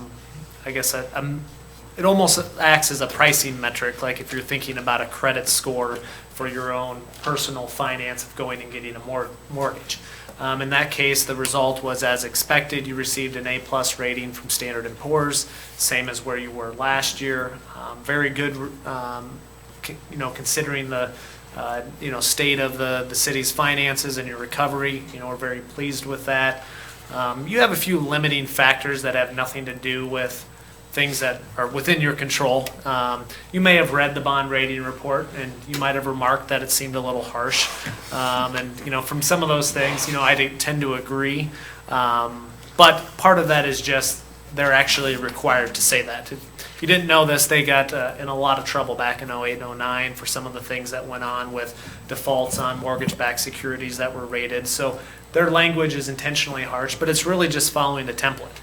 guess, it almost acts as a pricing metric, like if you're thinking about a credit score for your own personal finance of going and getting a mortgage. In that case, the result was as expected. You received an A+ rating from Standard & Poor's, same as where you were last year. Very good, considering the state of the city's finances and your recovery. We're very pleased with that. You have a few limiting factors that have nothing to do with things that are within your control. You may have read the bond rating report, and you might have remarked that it seemed a little harsh. And from some of those things, I tend to agree. But part of that is just they're actually required to say that. If you didn't know this, they got in a lot of trouble back in 08 and 09 for some of the things that went on with defaults on mortgage-backed securities that were rated. So their language is intentionally harsh, but it's really just following the template.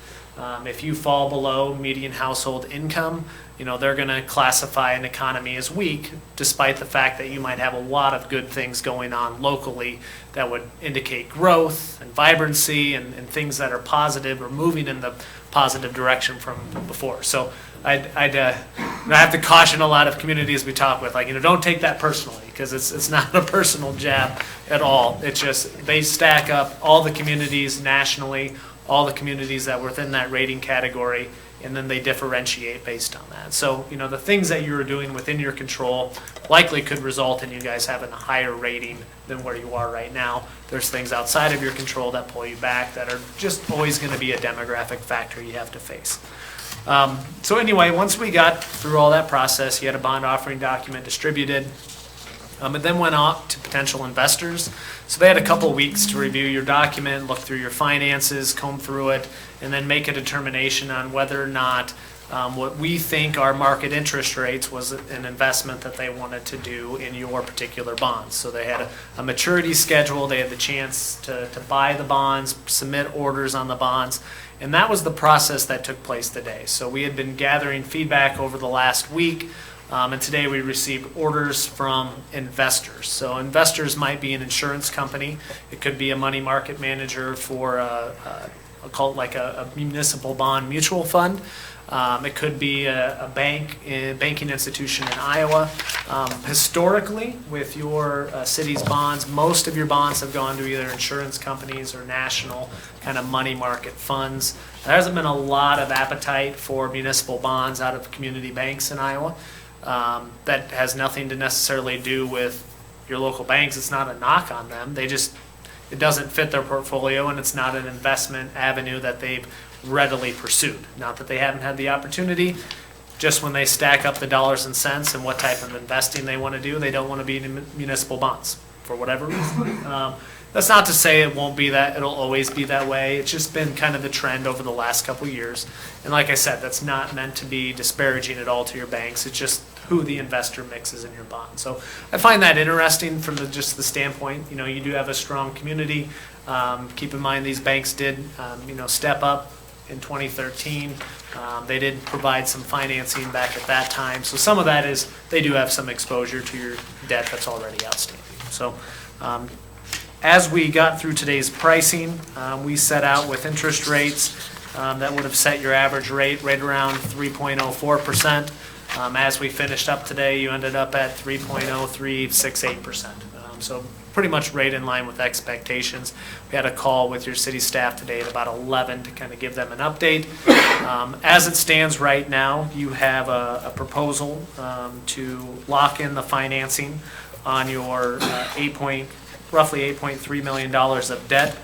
If you fall below median household income, they're going to classify an economy as weak, despite the fact that you might have a lot of good things going on locally that would indicate growth and vibrancy and things that are positive or moving in the positive direction from before. So I have to caution a lot of communities we talk with, don't take that personally, because it's not a personal jab at all. It's just they stack up all the communities nationally, all the communities that were within that rating category, and then they differentiate based on that. So, the things that you're doing within your control likely could result in you guys having a higher rating than where you are right now. There's things outside of your control that pull you back that are just always going to be a demographic factor you have to face. So anyway, once we got through all that process, you had a bond offering document distributed. It then went out to potential investors. So they had a couple weeks to review your document, look through your finances, comb through it, and then make a determination on whether or not what we think are market interest rates was an investment that they wanted to do in your particular bonds. So they had a maturity schedule. They had the chance to buy the bonds, submit orders on the bonds, and that was the process that took place today. So we had been gathering feedback over the last week. And today we received orders from investors. So investors might be an insurance company. It could be a money market manager for I'll call it like a municipal bond mutual fund. It could be a banking institution in Iowa. Historically, with your city's bonds, most of your bonds have gone to either insurance companies or national kind of money market funds. There hasn't been a lot of appetite for municipal bonds out of community banks in Iowa. That has nothing to necessarily do with your local banks. It's not a knock on them. It doesn't fit their portfolio, and it's not an investment avenue that they've readily pursued. Not that they haven't had the opportunity, just when they stack up the dollars and cents and what type of investing they want to do, they don't want to be in municipal bonds for whatever reason. That's not to say it won't be that, it'll always be that way. It's just been kind of the trend over the last couple of years. And like I said, that's not meant to be disparaging at all to your banks. It's just who the investor mix is in your bond. So I find that interesting from just the standpoint, you do have a strong community. Keep in mind these banks did, step up in 2013. They did provide some financing back at that time. So some of that is they do have some exposure to your debt that's already outstanding. So as we got through today's pricing, we set out with interest rates that would have set your average rate right around 3.04%. As we finished up today, you ended up at 3.0368%. So pretty much right in line with expectations. We had a call with your city staff today at about 11 to kind of give them an update. As it stands right now, you have a proposal to lock in the financing on your roughly $8.3 million of debt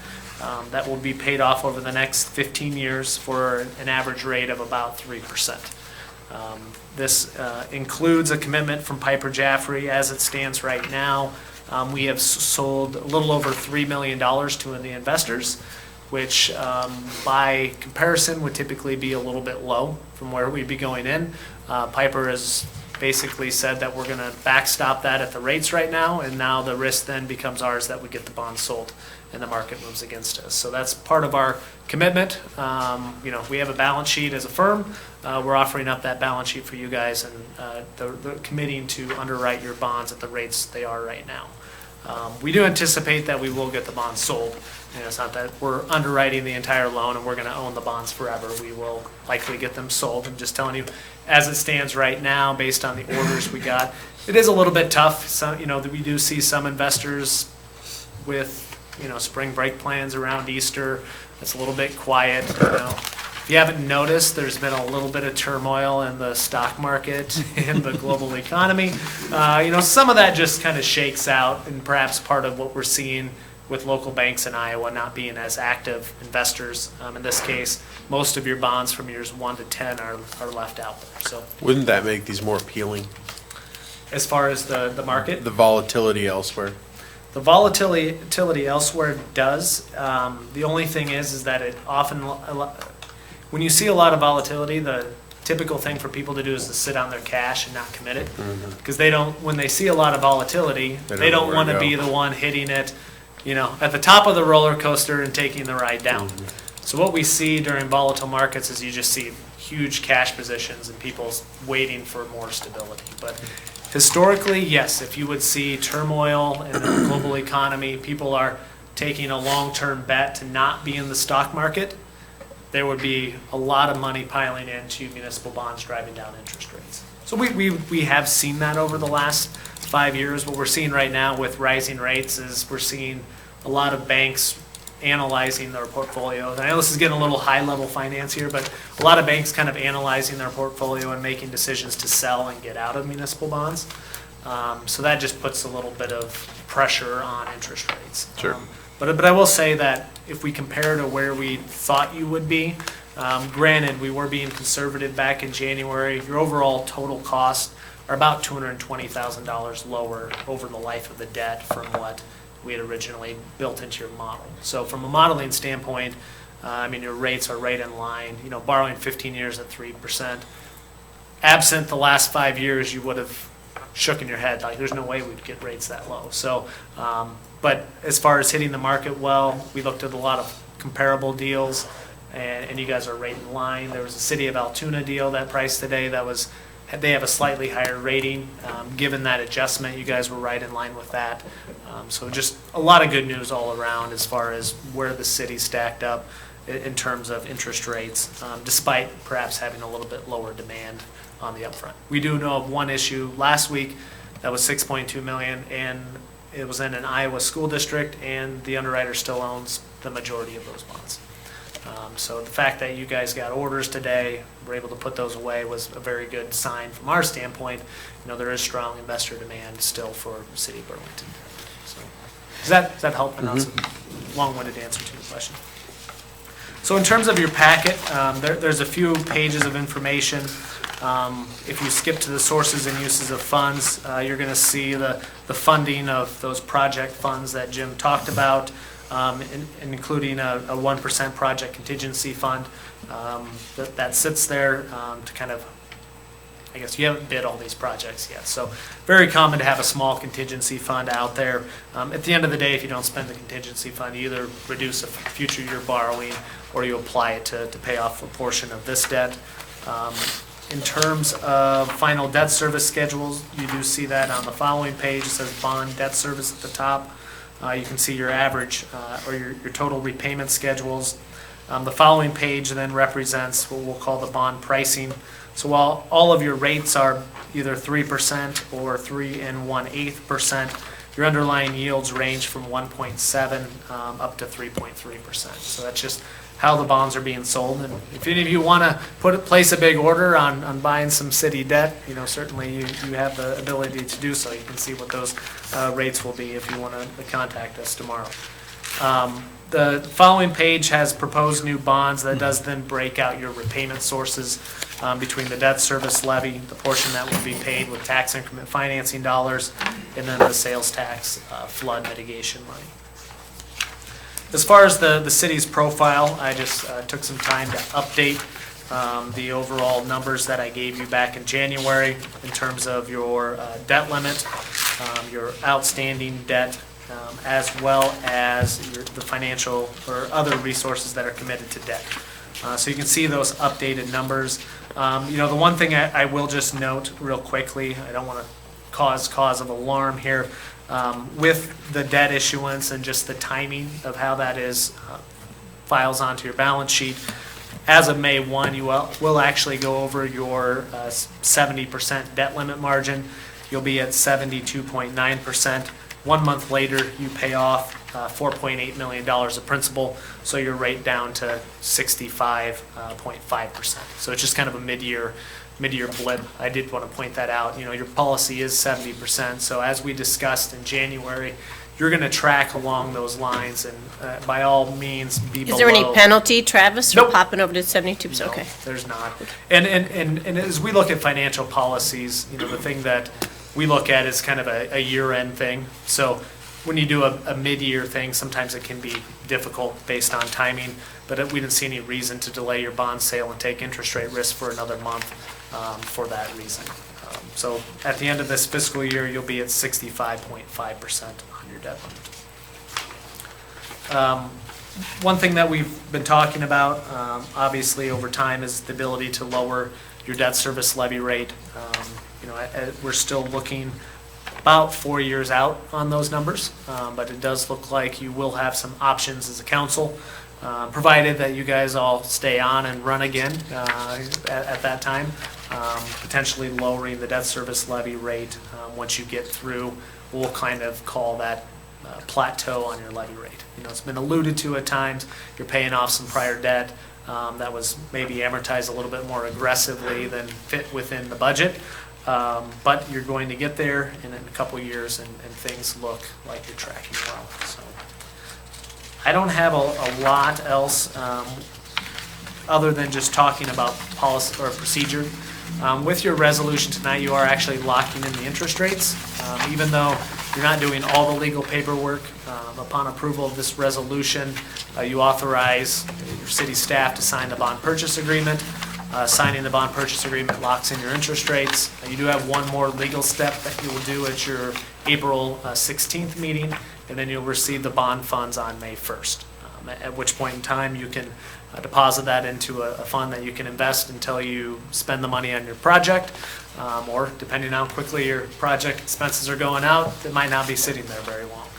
that will be paid off over the next 15 years for an average rate of about 3%. This includes a commitment from Piper Jaffray. As it stands right now, we have sold a little over $3 million to the investors, which by comparison would typically be a little bit low from where we'd be going in. Piper has basically said that we're going to backstop that at the rates right now, and now the risk then becomes ours that we get the bonds sold and the market moves against us. So that's part of our commitment. We have a balance sheet as a firm. We're offering up that balance sheet for you guys, and they're committing to underwrite your bonds at the rates they are right now. We do anticipate that we will get the bonds sold. It's not that we're underwriting the entire loan and we're going to own the bonds forever. We will likely get them sold. I'm just telling you, as it stands right now, based on the orders we got, it is a little bit tough. So, we do see some investors with, spring break plans around Easter. It's a little bit quiet. If you haven't noticed, there's been a little bit of turmoil in the stock market and the global economy. Some of that just kind of shakes out, and perhaps part of what we're seeing with local banks in Iowa not being as active investors. In this case, most of your bonds from years 1 to 10 are left out there. So, Wouldn't that make these more appealing? as far as the market, The volatility elsewhere. the volatility elsewhere does. The only thing is that it often, when you see a lot of volatility, the typical thing for people to do is to sit on their cash and not commit it. Because when they see a lot of volatility, they don't want to be the one hitting it, at the top of the roller coaster and taking the ride down. So what we see during volatile markets is you just see huge cash positions and people waiting for more stability. But historically, yes, if you would see turmoil in the global economy, people are taking a long-term bet to not be in the stock market, there would be a lot of money piling into municipal bonds driving down interest rates. So we have seen that over the last 5 years. What we're seeing right now with rising rates is we're seeing a lot of banks analyzing their portfolios. I know this is getting a little high-level finance here, but a lot of banks kind of analyzing their portfolio and making decisions to sell and get out of municipal bonds. So that just puts a little bit of pressure on interest rates. Sure. But I will say that if we compare to where we thought you would be, granted, we were being conservative back in January. Your overall total costs are about $220,000 lower over the life of the debt from what we had originally built into your model. So from a modeling standpoint, your rates are right in line. Borrowing 15 years at 3%. Absent the last 5 years, you would have shooken your head. Like, there's no way we'd get rates that low. So, but as far as hitting the market well, we looked at a lot of comparable deals, and you guys are right in line. There was a City of Altoona deal that priced today they have a slightly higher rating. Given that adjustment, you guys were right in line with that. So just a lot of good news all around as far as where the city stacked up. in terms of interest rates, despite perhaps having a little bit lower demand on the upfront. We do know of one issue last week that was $6.2 million, and it was in an Iowa school district, and the underwriter still owns the majority of those bonds. So the fact that you guys got orders today, were able to put those away, was a very good sign from our standpoint. You know, there is strong investor demand still for the city of Burlington. So does that help? And that's a long-winded answer to your question. So in terms of your packet, there's a few pages of information. If you skip to the sources and uses of funds, you're going to see the funding of those project funds that Jim talked about, including a 1% project contingency fund that sits there to kind of, I guess you haven't bid all these projects yet, so very common to have a small contingency fund out there. At the end of the day, if you don't spend the contingency fund, you either reduce a future year borrowing or you apply it to pay off a portion of this debt. In terms of final debt service schedules, you do see that on the following page. It says bond debt service at the top. You can see your average or your total repayment schedules. The following page then represents what we'll call the bond pricing. So while all of your rates are either 3% or 3 1/8%, your underlying yields range from 1.7 up to 3.3%. So that's just how the bonds are being sold. And if any of you want to place a big order on buying some city debt, you know, certainly you have the ability to do so. You can see what those rates will be if you want to contact us tomorrow. The following page has proposed new bonds. That does then break out your repayment sources between the debt service levy, the portion that will be paid with tax increment financing dollars, and then the sales tax flood mitigation money. As far as the city's profile, I just took some time to update the overall numbers that I gave you back in January in terms of your debt limit, your outstanding debt, as well as the financial or other resources that are committed to debt. So you can see those updated numbers. You know, the one thing I will just note real quickly, I don't want to cause of alarm here, with the debt issuance and just the timing of how that is files onto your balance sheet. As of May 1, you will actually go over your 70% debt limit margin. You'll be at 72.9%. 1 month later, you pay off $4.8 million of principal, so you're right down to 65.5%. So it's just kind of a mid-year blip. I did want to point that out. You know, your policy is 70%, so as we discussed in January, you're going to track along those lines and by all means be below. Is there any penalty, Travis, for Nope. popping over to 72%? No, Okay. there's not. And as we look at financial policies, you know, the thing that we look at is kind of a year-end thing. So when you do a mid-year thing, sometimes it can be difficult based on timing, but we didn't see any reason to delay your bond sale and take interest rate risk for another month for that reason. So at the end of this fiscal year, you'll be at 65.5% on your debt limit. One thing that we've been talking about, obviously over time, is the ability to lower your debt service levy rate. You know, we're still looking about 4 years out on those numbers, but it does look like you will have some options as a council, provided that you guys all stay on and run again at that time, potentially lowering the debt service levy rate once you get through. We'll kind of call that plateau on your levy rate. You know, it's been alluded to at times, you're paying off some prior debt that was maybe amortized a little bit more aggressively than fit within the budget. But you're going to get there in a couple of years and things look like you're tracking well. So I don't have a lot else other than just talking about policy or procedure. With your resolution tonight, you are actually locking in the interest rates. Even though you're not doing all the legal paperwork, upon approval of this resolution, you authorize your city staff to sign the bond purchase agreement. Signing the bond purchase agreement locks in your interest rates. You do have one more legal step that you will do at your April 16th meeting, and then you'll receive the bond funds on May 1st, at which point in time you can deposit that into a fund that you can invest until you spend the money on your project, or depending on how quickly your project expenses are going out, it might not be sitting there very long.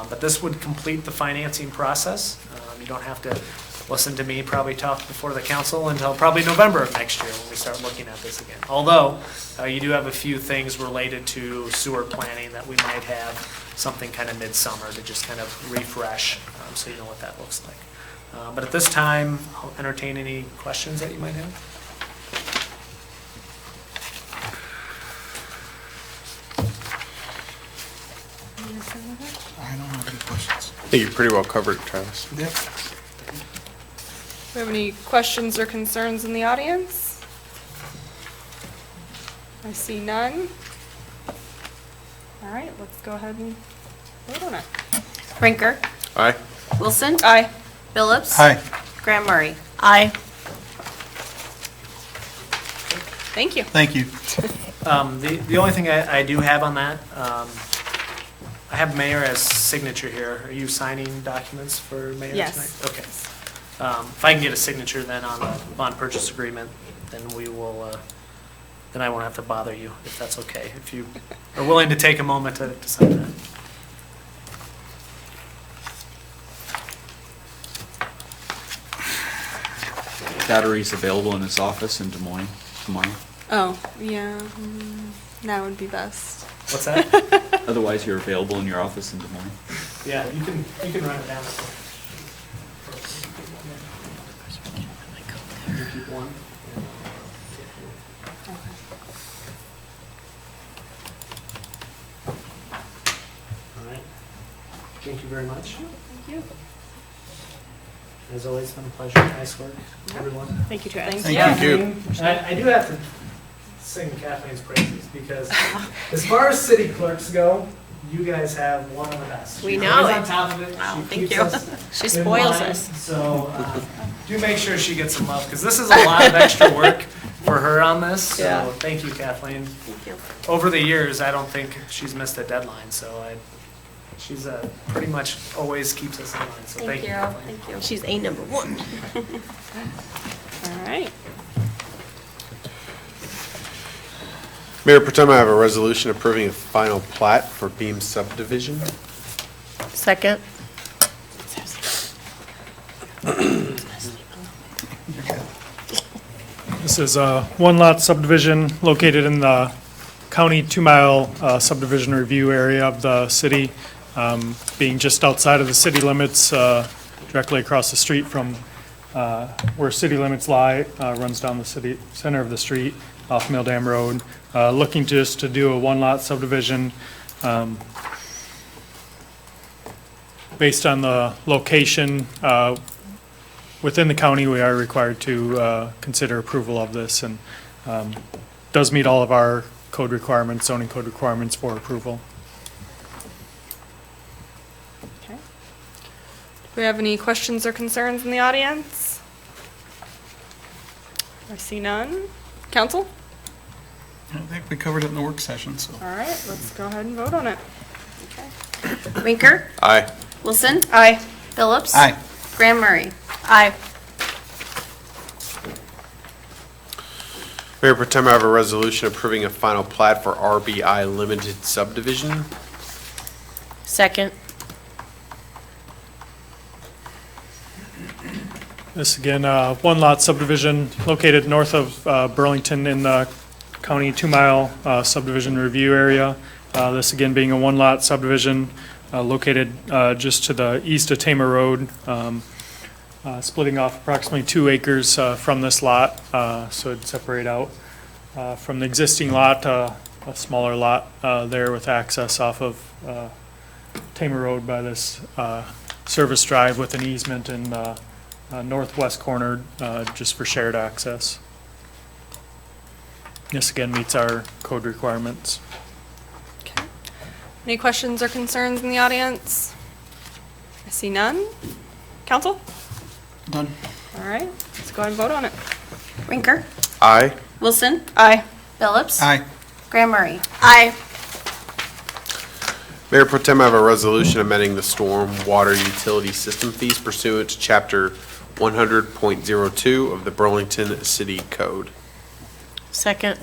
But this would complete the financing process. You don't have to listen to me probably talk before the council until probably November of next year when we start looking at this again. Although, you do have a few things related to sewer planning that we might have something kind of midsummer to just kind of refresh, so you know what that looks like. But at this time, I'll entertain any questions that you might have. I don't have any questions. I think you're pretty well covered, Travis. Yep. Do we have any questions or concerns in the audience? I see none. All right, let's go ahead and vote on it. Rinker. Aye. Wilson. Aye. Phillips. Aye. Graham Murray. Aye. Thank you. Thank you. The only thing I do have on that, I have mayor as signature here. Are you signing documents for mayor tonight? Yes. Okay. If I can get a signature then on the bond purchase agreement, then we will, then I won't have to bother you, if that's okay. If you are willing to take a moment to sign that. Batteries available in his office in Des Moines tomorrow. Oh, yeah, that would be best. What's that? Otherwise, you're available in your office in Des Moines. Yeah, you can run it down. You keep one. All right. Thank you very much. Thank you. As always, been a pleasure. Nice work, everyone. Thank you, Travis. Thank you. I do have to sing Kathleen's praises because as far as city clerks go, you guys have one of the best. We She's know always it. on top of it. Wow, She thank keeps you. us She in spoils line. us. So do make sure she gets some love because this is a lot of extra work for her on this. So Yeah. thank you, Kathleen. Thank you. Over the years, I don't think she's missed a deadline, so she's pretty much always keeps us in line. So thank you, Kathleen. Thank you. She's a number one. All right. Mayor Protem, I have a resolution approving a final plat for Beam subdivision. Second. This is a one-lot subdivision located in the county 2-mile subdivision review area of the city, being just outside of the city limits, directly across the street from where city limits lie, runs down the city center of the street off Mill Dam Road. Looking just to do a one-lot subdivision. Based on the location within the county, we are required to consider approval of this, and does meet all of our code requirements, zoning code requirements for approval. Okay. Do we have any questions or concerns in the audience? I see none. Council? I think we covered it in the work session, so. All right, let's go ahead and vote on it. Rinker. Aye. Wilson. Aye. Phillips. Aye. Graham Murray. Aye. Mayor Protem, I have a resolution approving a final plat for RBI Limited subdivision. Second. This again, one-lot subdivision located north of Burlington in the county 2-mile subdivision review area. This again being a one-lot subdivision located just to the east of Tama Road, splitting off approximately 2 acres from this lot, so it'd separate out from the existing lot, a smaller lot there with access off of Tama Road by this service drive with an easement in northwest corner just for shared access. This again meets our code requirements. Okay. Any questions or concerns in the audience? I see none. Council? Done. All right, let's go ahead and vote on it. Rinker. Aye. Wilson. Aye. Phillips. Aye. Graham Murray. Aye. Mayor Protem, I have a resolution amending the storm water utility system fees pursuant to Chapter 100.02 of the Burlington City Code. Second.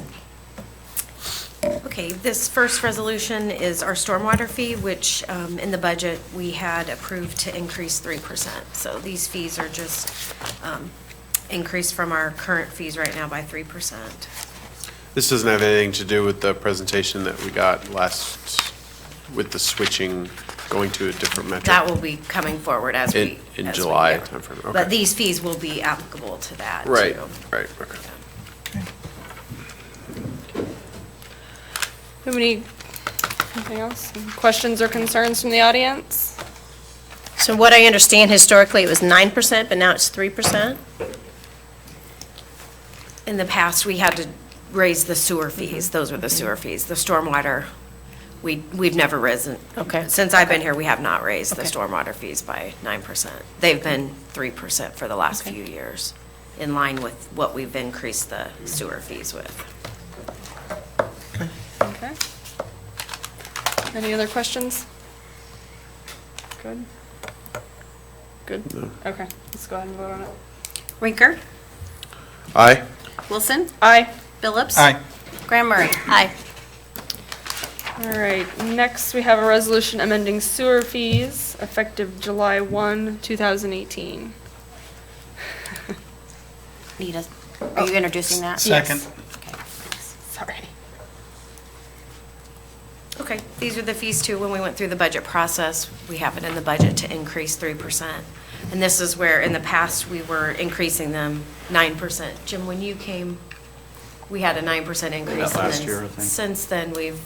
Okay, this first resolution is our stormwater fee, which in the budget, we had approved to increase 3%. So these fees are just increased from our current fees right now by 3%. This doesn't have anything to do with the presentation that we got last, with the switching, going to a different metric? That will be coming forward as we. In as we July go. timeframe, okay. But these fees will be applicable to that, Right, too. right, okay. Anything else? Questions or concerns from the audience? So what I understand historically, it was 9%, but now it's 3%. In the past, we had to raise the sewer fees. Those were the sewer fees. The stormwater, we've never risen. Okay. Since I've been here, we have not raised the Okay. stormwater fees by 9%. They've been 3% for the last few years, in line with what we've increased the sewer fees with. Okay. Any other questions? Good? Good? No. Okay, let's go ahead and vote on it. Rinker, Aye? Wilson, Aye. Phillips. Aye. Graham Murray. Aye. All right, next we have a resolution amending sewer fees effective July 1, 2018. Need a, are you introducing that? Second. Sorry. Okay, these are the fees too. When we went through the budget process, we have it in the budget to increase 3%. And this is where, in the past, we were increasing them 9%. Jim, when you came, we had a 9% increase. last and then year, I think. Since then, we've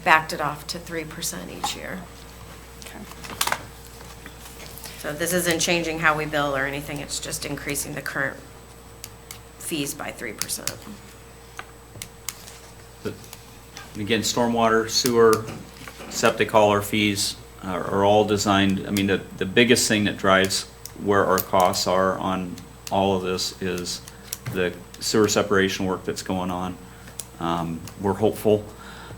backed it off to 3% each year. Okay. So this isn't changing how we bill or anything, it's just increasing the current fees by 3%. And again, stormwater, sewer, septic hauler fees are all designed, I mean, the biggest thing that drives where our costs are on all of this is the sewer separation work that's going on. We're hopeful,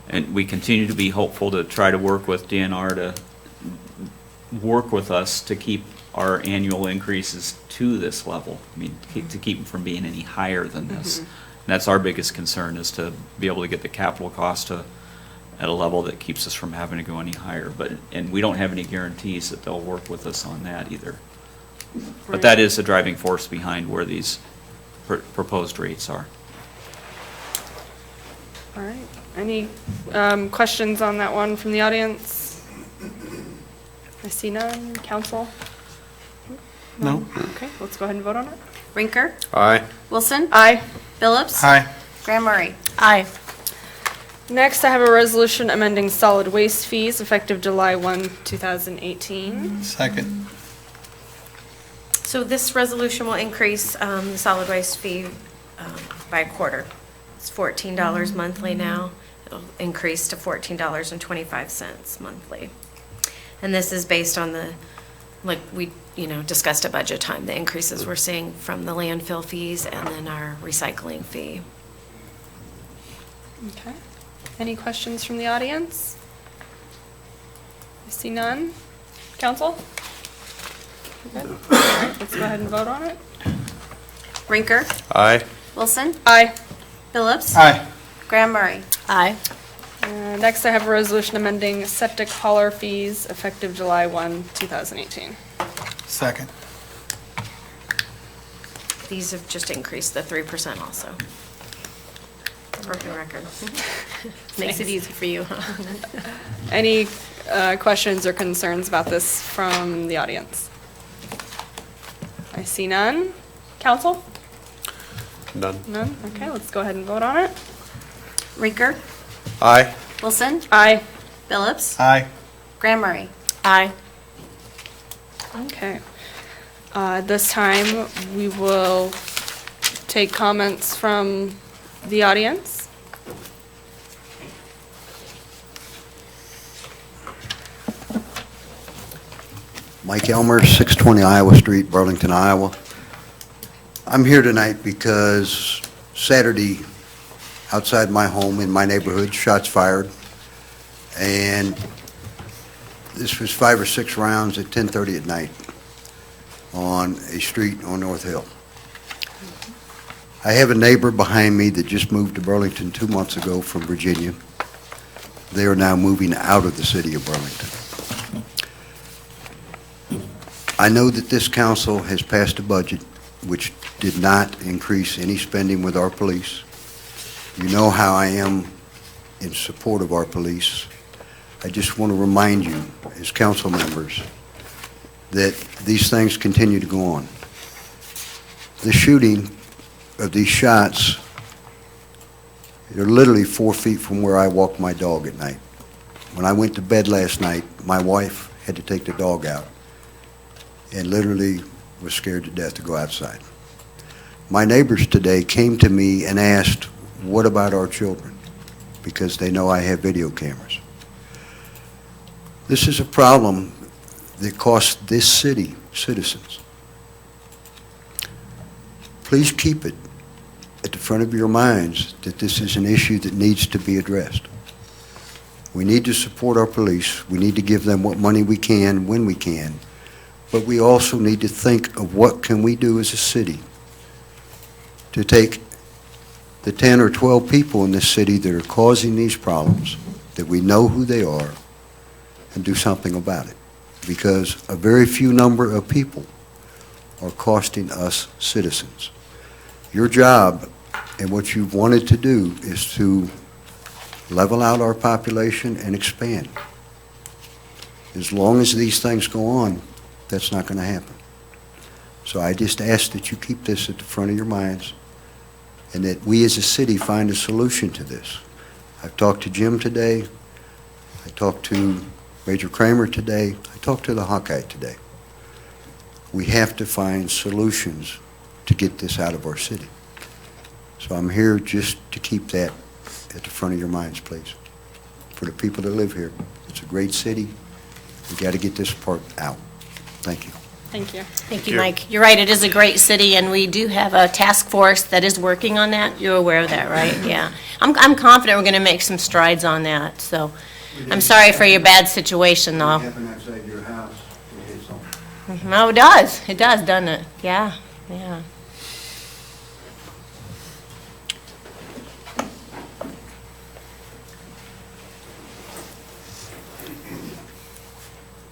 and we continue to be hopeful to try to work with DNR to work with us to keep our annual increases to this level. I mean, to keep them from being any higher than this. And that's our biggest concern, is to be able to get the capital cost at a level that keeps us from having to go any higher. And we don't have any guarantees that they'll work with us on that either. But that is the driving force behind where these proposed rates are. All right, any questions on that one from the audience? I see none. Council? No. Okay, let's go ahead and vote on it. Rinker, Aye. Wilson, Aye. Phillips. Aye. Graham Murray. Aye. Next, I have a resolution amending solid waste fees effective July 1, 2018. Second. So this resolution will increase the solid waste fee by a quarter. It's $14 monthly now. It'll increase to $14.25 monthly. And this is based on the, like we, discussed at budget time, the increases we're seeing from the landfill fees and then our recycling fee. Okay. Any questions from the audience? I see none. Council? Good. All right, let's go ahead and vote on it. Rinker, Aye. Wilson, Aye. Phillips. Aye. Graham Murray. Aye. Next, I have a resolution amending septic hauler fees effective July 1, 2018. Second. These have just increased the 3% also. Broken record. Makes it easy for you, huh? Any questions or concerns about this from the audience? I see none. Council? None. None? Okay, let's go ahead and vote on it. Rinker, Aye. Wilson, Aye. Phillips. Aye. Graham Murray. Aye. Okay. This time, we will take comments from the audience. Mike Elmer, 620 Iowa Street, Burlington, Iowa. I'm here tonight because Saturday, outside my home in my neighborhood, shots fired. And this was 5 or 6 rounds at 10:30 at night on a street on North Hill. I have a neighbor behind me that just moved to Burlington 2 months ago from Virginia. They are now moving out of the city of Burlington. I know that this council has passed a budget which did not increase any spending with our police. You know how I am in support of our police. I just want to remind you, as council members, that these things continue to go on. The shooting of these shots, they're literally 4 feet from where I walk my dog at night. When I went to bed last night, my wife had to take the dog out and literally was scared to death to go outside. My neighbors today came to me and asked, what about our children? Because they know I have video cameras. This is a problem that costs this city citizens. Please keep it at the front of your minds that this is an issue that needs to be addressed. We need to support our police. We need to give them what money we can when we can. But we also need to think of what can we do as a city to take the 10 or 12 people in this city that are causing these problems, that we know who they are, and do something about it. Because a very few number of people are costing us citizens. Your job and what you've wanted to do is to level out our population and expand. As long as these things go on, that's not going to happen. So I just ask that you keep this at the front of your minds and that we as a city find a solution to this. I've talked to Jim today. I talked to Major Kramer today. I talked to the Hawkeye today. We have to find solutions to get this out of our city. So I'm here just to keep that at the front of your minds, please. For the people that live here, it's a great city. We got to get this part out. Thank you. Thank you. Thank you, Mike. You're right, it is a great city, and we do have a task force that is working on that. You're aware of that, right? Yeah. I'm confident we're going to make some strides on that, so I'm sorry for your bad situation, though. What happened outside your house? You hit something. No, it does. It does, doesn't it? Yeah, yeah.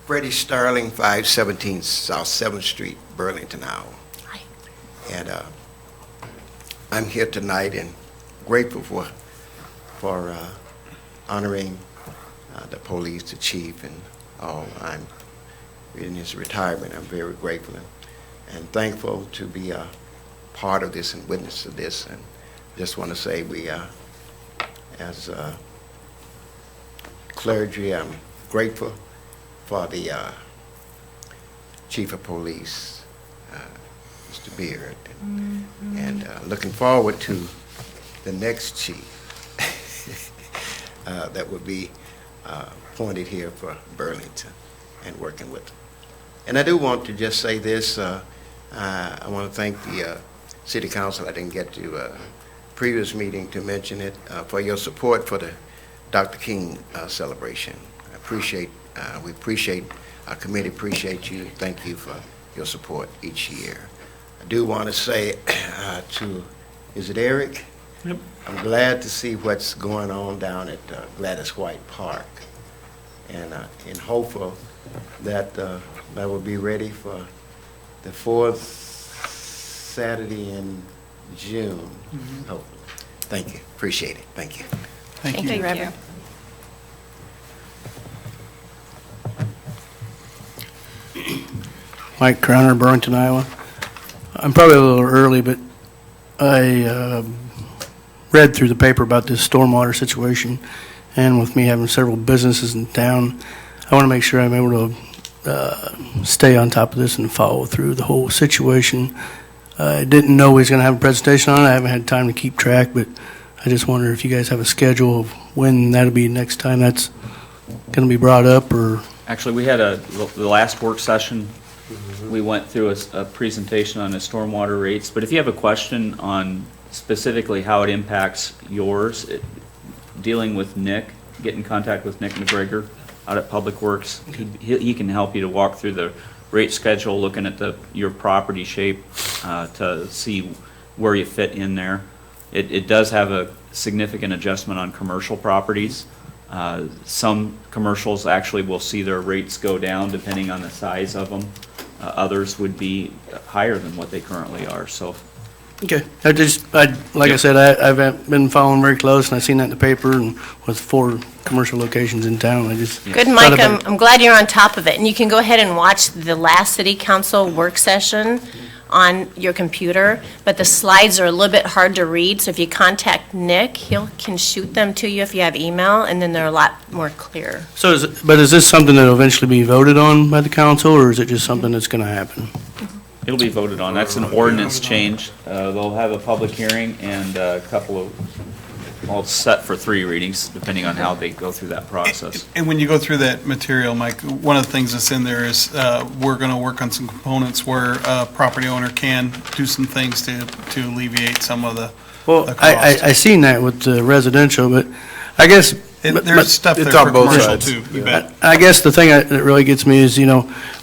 Freddie Starling, 517 South 7th Street, Burlington, Iowa. Hi. And I'm here tonight and grateful for honoring the police, the chief, and all. I'm in his retirement. I'm very grateful and thankful to be a part of this and witness to this. And just want to say we, as clergy, I'm grateful for the chief of police, Mr. Beard, and looking forward to the next chief that will be appointed here for Burlington and working with them. And I do want to just say this, I want to thank the City Council. I didn't get to previous meeting to mention it, for your support for the Dr. King celebration. I appreciate we appreciate, our committee appreciate you. Thank you for your support each year. I do want to say to, is it Eric? Yep. I'm glad to see what's going on down at Gladys White Park. And hopeful that that will be ready for the 4th Saturday in June, hopefully. Thank you. Appreciate it. Thank you. Thank you. Reverend. Mike Crowner, Burlington, Iowa. I'm probably a little early, but I read through the paper about this stormwater situation, and with me having several businesses in town, I want to make sure I'm able to stay on top of this and follow through the whole situation. I didn't know we was going to have a presentation on it. I haven't had time to keep track, but I just wonder if you guys have a schedule of when that'll be next time that's going to be brought up, or... Actually, we had the last work session, we went through a presentation on the stormwater rates, but if you have a question on specifically how it impacts yours, dealing with Nick, get in contact with Nick McGregor out at Public Works. He can help you to walk through the rate schedule, looking at your property shape to see where you fit in there. It does have a significant adjustment on commercial properties, Some commercials actually will see their rates go down depending on the size of them. Others would be higher than what they currently are, so. Okay, like I said, I've been following very close, and I seen that in the paper, and with 4 commercial locations in town, I just. Good, Mike, I'm glad you're on top of it, and you can go ahead and watch the last city council work session on your computer, but the slides are a little bit hard to read, so if you contact Nick, he can shoot them to you if you have email, and then they're a lot more clear. So, is this something that'll eventually be voted on by the council, or is it just something that's gonna happen? It'll be voted on. That's an ordinance change. They'll have a public hearing and a couple of, well, it's set for 3 readings, depending on how they go through that process. And when you go through that material, Mike, one of the things that's in there is we're going to work on some components where a property owner can do some things to alleviate some of the cost. I seen that with the residential, but I guess. There's stuff there for commercial too, you bet. I guess the thing that really gets me is,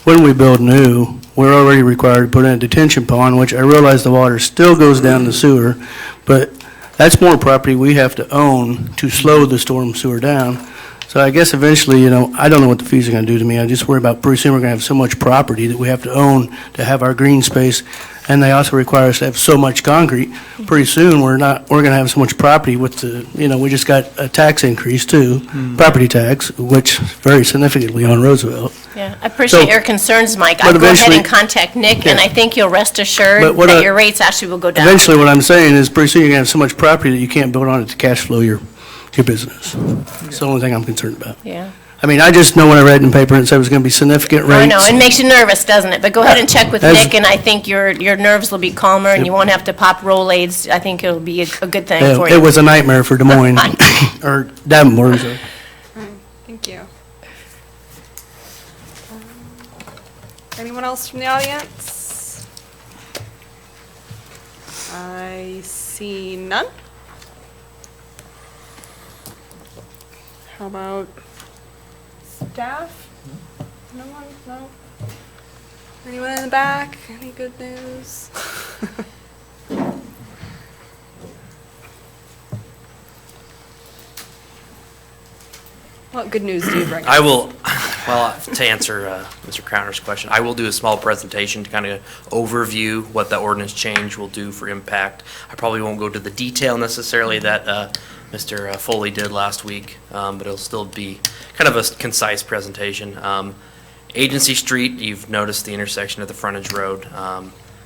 when we build new, we're already required to put in a detention pond, which I realize the water still goes down the sewer, but that's more property we have to own to slow the storm sewer down. So I guess eventually, I don't know what the fees are going to do to me. I just worry about pretty soon we're going to have so much property that we have to own to have our green space. And they also require us to have so much concrete. Pretty soon, we're going to have so much property with we just got a tax increase too, property tax, which very significantly on Roosevelt. Yeah, I appreciate your concerns, Mike. I'll go ahead and contact Nick, and I think you'll rest assured that your rates actually will go down. Eventually, what I'm saying is pretty soon you're going to have so much property that you can't build on it to cash flow your business. It's the only thing I'm concerned about. Yeah. I mean, I just know when I read in the paper and it said it was going to be significant rates. I know, it makes you nervous, doesn't it? But go ahead and check with Nick, and I think your nerves will be calmer, and you won't have to pop Rolaids. I think it'll be a good thing for you. It was a nightmare for Des Moines, or Davenport. So. Thank you. Anyone else from the audience? I see none. How about staff? No one? No? Anyone in the back? Any good news? What good news do you bring us? I will, to answer Mr. Crowner's question, I will do a small presentation to kind of overview what the ordinance change will do for impact. I probably won't go to the detail necessarily that Mr. Foley did last week, but it'll still be kind of a concise presentation. Agency Street, you've noticed the intersection at the frontage road.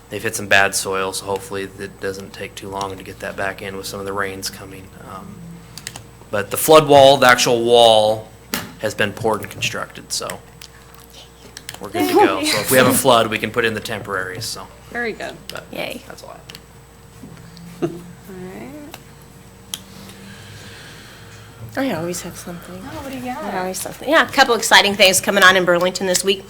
They've hit some bad soil, so hopefully it doesn't take too long to get that back in with some of the rains coming. But the flood wall, the actual wall, has been poured and constructed, so we're good to go. So if we have a flood, we can put in the temporaries, so. Very good. But yay. That's all I have. I always have something. Oh, what do you got? I always something. Yeah, a couple exciting things coming on in Burlington this week.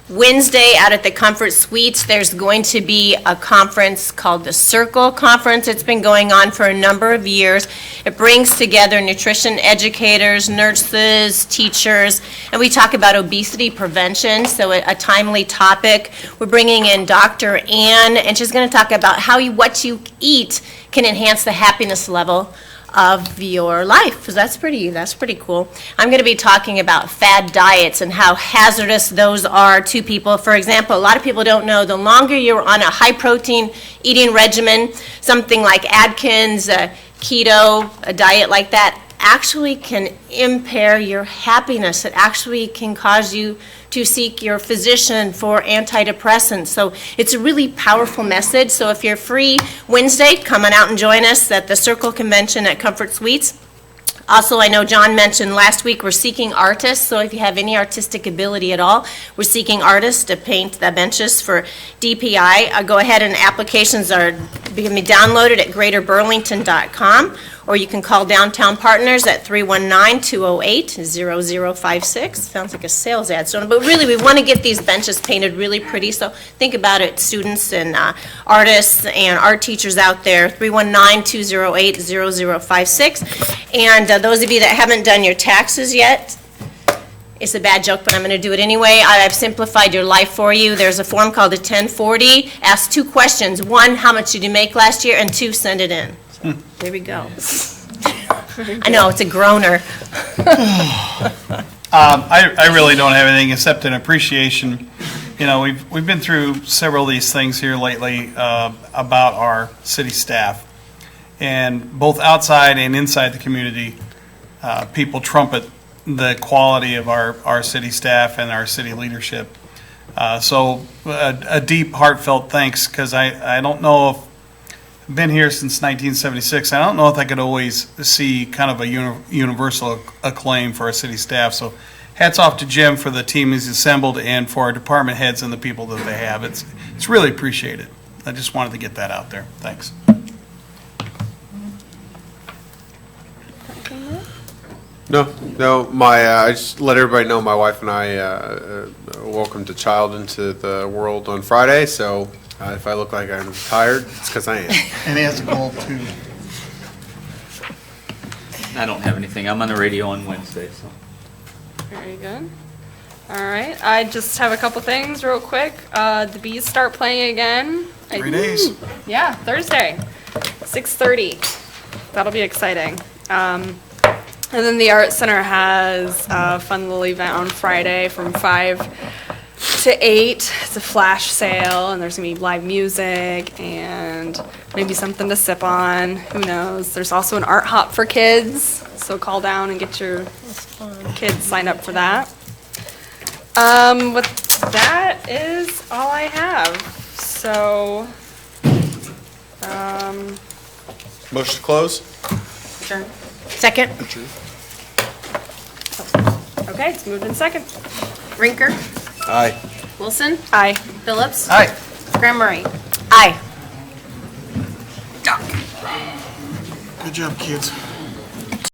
Wednesday, out at the Comfort Suites, there's going to be a conference called the Circle Conference. It's been going on for a number of years. It brings together nutrition educators, nurses, teachers, and we talk about obesity prevention, so a timely topic. We're bringing in Dr. Ann, and she's going to talk about how what you eat can enhance the happiness level of your life. So that's pretty cool. I'm going to be talking about fad diets and how hazardous those are to people. For example, a lot of people don't know the longer you're on a high protein eating regimen, something like Atkins, keto, a diet like that, actually can impair your happiness. It actually can cause you to seek your physician for antidepressants. So it's a really powerful message. So if you're free Wednesday, come on out and join us at the Circle Convention at Comfort Suites. Also, I know John mentioned last week we're seeking artists, so if you have any artistic ability at all, we're seeking artists to paint the benches for DPI. Go ahead, and applications are being downloaded at greaterburlington.com, or you can call Downtown Partners at 319-208-0056. Sounds like a sales ad, but really we want to get these benches painted really pretty, so think about it, students and artists and art teachers out there, 319-208-0056. And those of you that haven't done your taxes yet, it's a bad joke, but I'm going to do it anyway. I've simplified your life for you. There's a form called a 1040. Ask 2 questions. 1, how much did you make last year? And 2, send it in. So, there we go. I know, it's a groaner. I really don't have anything except an appreciation. You know, we've been through several of these things here lately about our city staff. And both outside and inside the community, people trumpet the quality of our city staff and our city leadership. So a deep, heartfelt thanks, because I don't know if, I've been here since 1976, I don't know if I could always see kind of a universal acclaim for our city staff. So hats off to Jim for the team he's assembled and for our department heads and the people that they have. It's really appreciated. I just wanted to get that out there. Thanks. No, I just let everybody know my wife and I welcomed a child into the world on Friday, so if I look like I'm tired, it's because I am. And he has a goal too. I don't have anything. I'm on the radio on Wednesday, so. Very good. All right, I just have a couple things real quick. The Bees start playing again. 3 days. Yeah, Thursday, 6:30. That'll be exciting. And then the Art Center has a fun little event on Friday from 5 to 8. It's a flash sale, and there's going to be live music and maybe something to sip on. Who knows? There's also an art hop for kids, so call down and get your kids signed up for that. But that is all I have. So, Motion to close? Adjourn. Second. Okay, it's moved in second. Rinker, Aye. Wilson, Aye. Phillips, Aye. Graham Murray. Aye. Good job, kids.